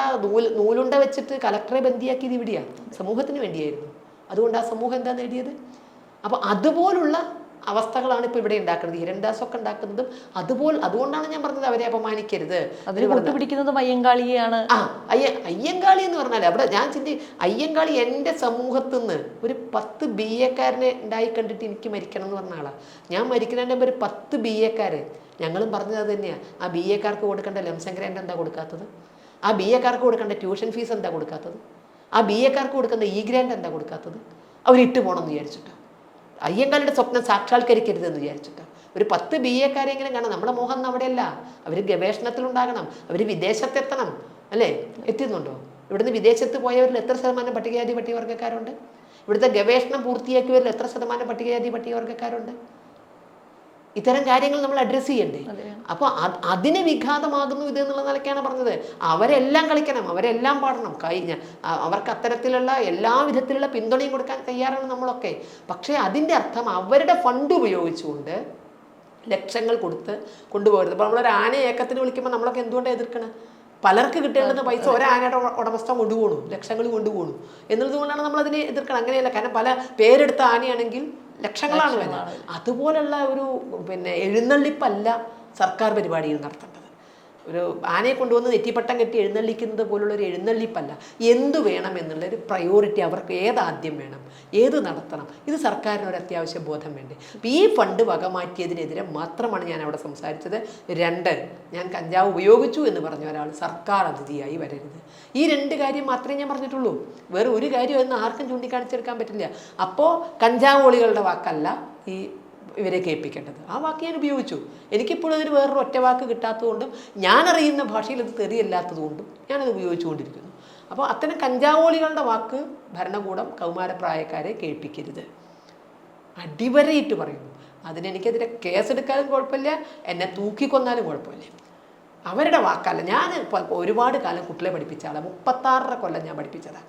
നൂലുണ്ട വെച്ചിട്ട് കലക്ടറെ ബന്ദിയാക്കിയത് ഇവിടെയാണ്, സമൂഹത്തിന് വേണ്ടിയായിരുന്നു. അതുകൊണ്ട് ആ സമൂഹം എന്താ നേടിയത്? അപ്പോൾ അതുപോലുള്ള അവസ്ഥകളാണ് ഇപ്പോൾ ഇവിടെ ഉണ്ടാക്കുന്നത്. ഹിരൺദാസൊക്കെ ഉണ്ടാക്കുന്നതും അതുകൊണ്ടാണ് ഞാൻ പറഞ്ഞത് അവരെ അപമാനിക്കരുത്. അതിന് കൂട്ടുപിടിക്കുന്നതും അയ്യങ്കാളിയാണ്. അയ്യങ്കാളി എന്ന് പറഞ്ഞാൽ അവിടെ ഞാൻ അയ്യങ്കാളി എൻ്റെ സമൂഹത്തിൽ നിന്ന് ഒരു 10 BA-ക്കാരനെ ഉണ്ടായി കണ്ടിട്ട് എനിക്ക് മരിക്കണം എന്ന് പറഞ്ഞ ആളാണ്. ഞാൻ മരിക്കുന്നതിൻ്റെ ഒരു 10 BA-ക്കാർ ഞങ്ങളും പറഞ്ഞത് അത് തന്നെയാണ്. ആ BA-ക്കാർക്ക് കൊടുക്കേണ്ട ലംസം ഗ്രാൻഡ് എന്താ കൊടുക്കാത്തത്? ആ BA-ക്കാർക്ക് കൊടുക്കേണ്ട ട്യൂഷൻ ഫീസ് എന്താ കൊടുക്കാത്തത്? ആ BA-ക്കാർക്ക് കൊടുക്കുന്ന ഗ്രാൻഡ് എന്താ കൊടുക്കാത്തത്? അവരിട്ട് പോകണമെന്ന് വിചാരിച്ചിട്ടോ? അയ്യങ്കാളിയുടെ സ്വപ്നം സാക്ഷാത്കരിക്കരുതെന്ന് വിചാരിച്ചിട്ടോ? ഒരു 10 BA-ക്കാരെ എങ്ങനെ കാണാം? നമ്മുടെ മോഹം അവിടെയല്ല. അവർ ഗവേഷണത്തിലുണ്ടാകണം, അവർ വിദേശത്തെത്തണം, അല്ലേ? എത്തുന്നുണ്ടോ? ഇവിടുന്ന് വിദേശത്ത് പോയവരിൽ എത്ര ശതമാനം പട്ടികജാതി പട്ടികവർഗ്ഗക്കാരുണ്ട്? ഇവിടുത്തെ ഗവേഷണം പൂർത്തിയാക്കിയവരിൽ എത്ര ശതമാനം പട്ടികജാതി പട്ടികവർഗ്ഗക്കാരുണ്ട്? ഇത്തരം കാര്യങ്ങൾ നമ്മൾ അഡ്രസ്സ് ചെയ്യണ്ടേ? അപ്പോൾ അതിന് വിഘാതമാകുന്നു ഇത് എന്നുള്ള നിലയ്ക്കാണ് പറഞ്ഞത്. അവരെല്ലാം കളിക്കണം, അവരെല്ലാം പാടണം, അവർക്ക് അത്തരത്തിലുള്ള എല്ലാ വിധത്തിലുള്ള പിന്തുണയും കൊടുക്കാൻ തയ്യാറാണ് നമ്മളൊക്കെ. പക്ഷേ അതിൻ്റെ അർത്ഥം അവരുടെ ഫണ്ട് ഉപയോഗിച്ചുകൊണ്ട് ലക്ഷങ്ങൾ കൊടുത്ത് കൊണ്ടുപോകരുത്. അപ്പോൾ നമ്മളൊരു ആനയെ ഏക്കത്തിന് വിളിക്കുമ്പോൾ നമ്മളൊക്കെ എന്തുകൊണ്ടാണ് എതിർക്കണം? പലർക്ക് കിട്ടേണ്ടുന്ന പൈസ ഒരാനയുടെ ഉടമസ്ഥ കൊണ്ടുപോകണു, ലക്ഷങ്ങൾ കൊണ്ടുപോകണു എന്നുള്ളതുകൊണ്ടാണ് നമ്മളതിനെ എതിർക്കണം. അങ്ങനെയല്ല, കാരണം പല പേരെടുത്ത ആനയാണെങ്കിൽ ലക്ഷങ്ങളാണ് വില. അതുപോലുള്ള ഒരു എഴുന്നള്ളിപ്പല്ല സർക്കാർ പരിപാടിയിൽ നടത്തേണ്ടത്. ഒരു ആനയെ കൊണ്ടുവന്ന് നെറ്റിപ്പട്ടം കെട്ടി എഴുന്നള്ളിക്കുന്നത് പോലുള്ളൊരു എഴുന്നള്ളിപ്പല്ല. എന്തു വേണം എന്നുള്ളൊരു പ്രയോറിറ്റി അവർക്ക് ഏതാദ്യം വേണം, ഏത് നടത്തണം, ഇത് സർക്കാരിന് ഒരു അത്യാവശ്യ ബോധം വേണ്ടേ. അപ്പോൾ ഈ ഫണ്ട് വകമാറ്റിയതിനെതിരെ മാത്രമാണ് ഞാൻ അവിടെ സംസാരിച്ചത്. 2, ഞാൻ കഞ്ചാവ് ഉപയോഗിച്ചു എന്ന് പറഞ്ഞ ഒരാൾ സർക്കാർ അതിഥിയായി വരരുത്. ഈ 2 കാര്യം മാത്രമേ ഞാൻ പറഞ്ഞിട്ടുള്ളൂ. വേറെ ഒരു കാര്യം എന്ന് ആർക്കും ചൂണ്ടിക്കാണിച്ചെടുക്കാൻ പറ്റില്ല. അപ്പോൾ കഞ്ചാവോളികളുടെ വാക്കല്ല ഈ ഇവരെ കേൾപ്പിക്കേണ്ടത്. ആ വാക്ക് ഞാൻ ഉപയോഗിച്ചു. എനിക്കിപ്പോഴും അതിന് വേറൊരു ഒറ്റ വാക്ക് കിട്ടാത്തതുകൊണ്ടും ഞാനറിയുന്ന ഭാഷയിൽ അത് തെറിയല്ലാത്തതുകൊണ്ടും ഞാനത് ഉപയോഗിച്ചുകൊണ്ടിരിക്കുന്നു. അപ്പോൾ അത്തരം കഞ്ചാവോളികളുടെ വാക്ക് ഭരണകൂടം കൗമാരപ്രായക്കാരെ കേൾപ്പിക്കരുത്. അടിവരയിട്ട് പറയുന്നു. അതിനെനിക്കെതിരെ കേസെടുക്കാനും കുഴപ്പമില്ല, എന്നെ തൂക്കിക്കൊന്നാലും കുഴപ്പമില്ല. അവരുടെ വാക്കല്ല. ഞാൻ ഒരുപാട് കാലം കുട്ടികളെ പഠിപ്പിച്ച ആളാണ്. 36 കൊല്ലം ഞാൻ പഠിപ്പിച്ചതാണ്.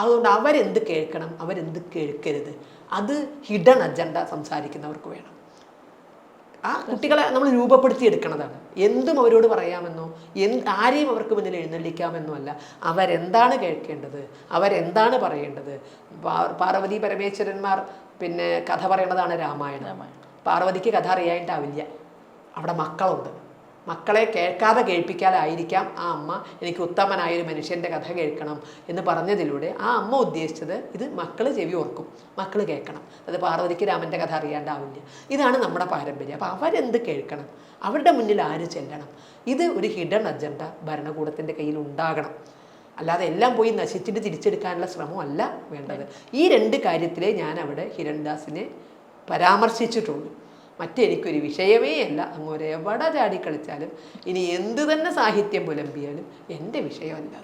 അതുകൊണ്ട് അവരെന്ത് കേൾക്കണം, അവരെന്ത് കേൾക്കരുത്, അത് ഹിഡൻ അജണ്ട സംസാരിക്കുന്നവർക്ക് വേണം. ആ കുട്ടികളെ നമ്മൾ രൂപപ്പെടുത്തിയെടുക്കുന്നതാണ്. എന്തും അവരോട് പറയാമെന്നോ ആരെയും അവർക്ക് മുന്നിൽ എഴുന്നള്ളിക്കാമെന്നോ അല്ല. അവരെന്താണ് കേൾക്കേണ്ടത്, അവരെന്താണ് പറയേണ്ടത്. പാർവതി പരമേശ്വരന്മാർ കഥ പറയണതാണ് രാമായണം. പാർവതിക്ക് കഥ അറിയായിട്ടാവില്ല. അവിടെ മക്കളുണ്ട്. മക്കളെ കേൾക്കാതെ കേൾപ്പിക്കാതായിരിക്കാം ആ അമ്മ എനിക്ക് ഉത്തമനായൊരു മനുഷ്യൻ്റെ കഥ കേൾക്കണം എന്ന് പറഞ്ഞതിലൂടെ ആ അമ്മ ഉദ്ദേശിച്ചത് ഇത് മക്കൾ ചെവി ഓർക്കും, മക്കൾ കേൾക്കണം. അത് പാർവതിക്ക് രാമൻ്റെ കഥ അറിയാണ്ടാവില്ല. ഇതാണ് നമ്മുടെ പാരമ്പര്യം. അപ്പോൾ അവരെന്ത് കേൾക്കണം, അവരുടെ മുന്നിൽ ആര് ചെല്ലണം, ഇത് ഒരു ഹിഡൻ അജണ്ട ഭരണകൂടത്തിൻ്റെ കയ്യിൽ ഉണ്ടാകണം. അല്ലാതെ എല്ലാം പോയി നശിച്ചിട്ട് തിരിച്ചെടുക്കാനുള്ള ശ്രമമല്ല വേണ്ടത്. ഈ 2 കാര്യത്തിലേ ഞാൻ അവിടെ ഹിരൺദാസിനെ പരാമർശിച്ചിട്ടുള്ളൂ. മറ്റെനിക്കൊരു വിഷയമേ അല്ല. അങ്ങ് എവിടെ ചാടിക്കളിച്ചാലും ഇനി എന്തു തന്നെ സാഹിത്യം പുലമ്പിയാലും എൻ്റെ വിഷയമല്ല.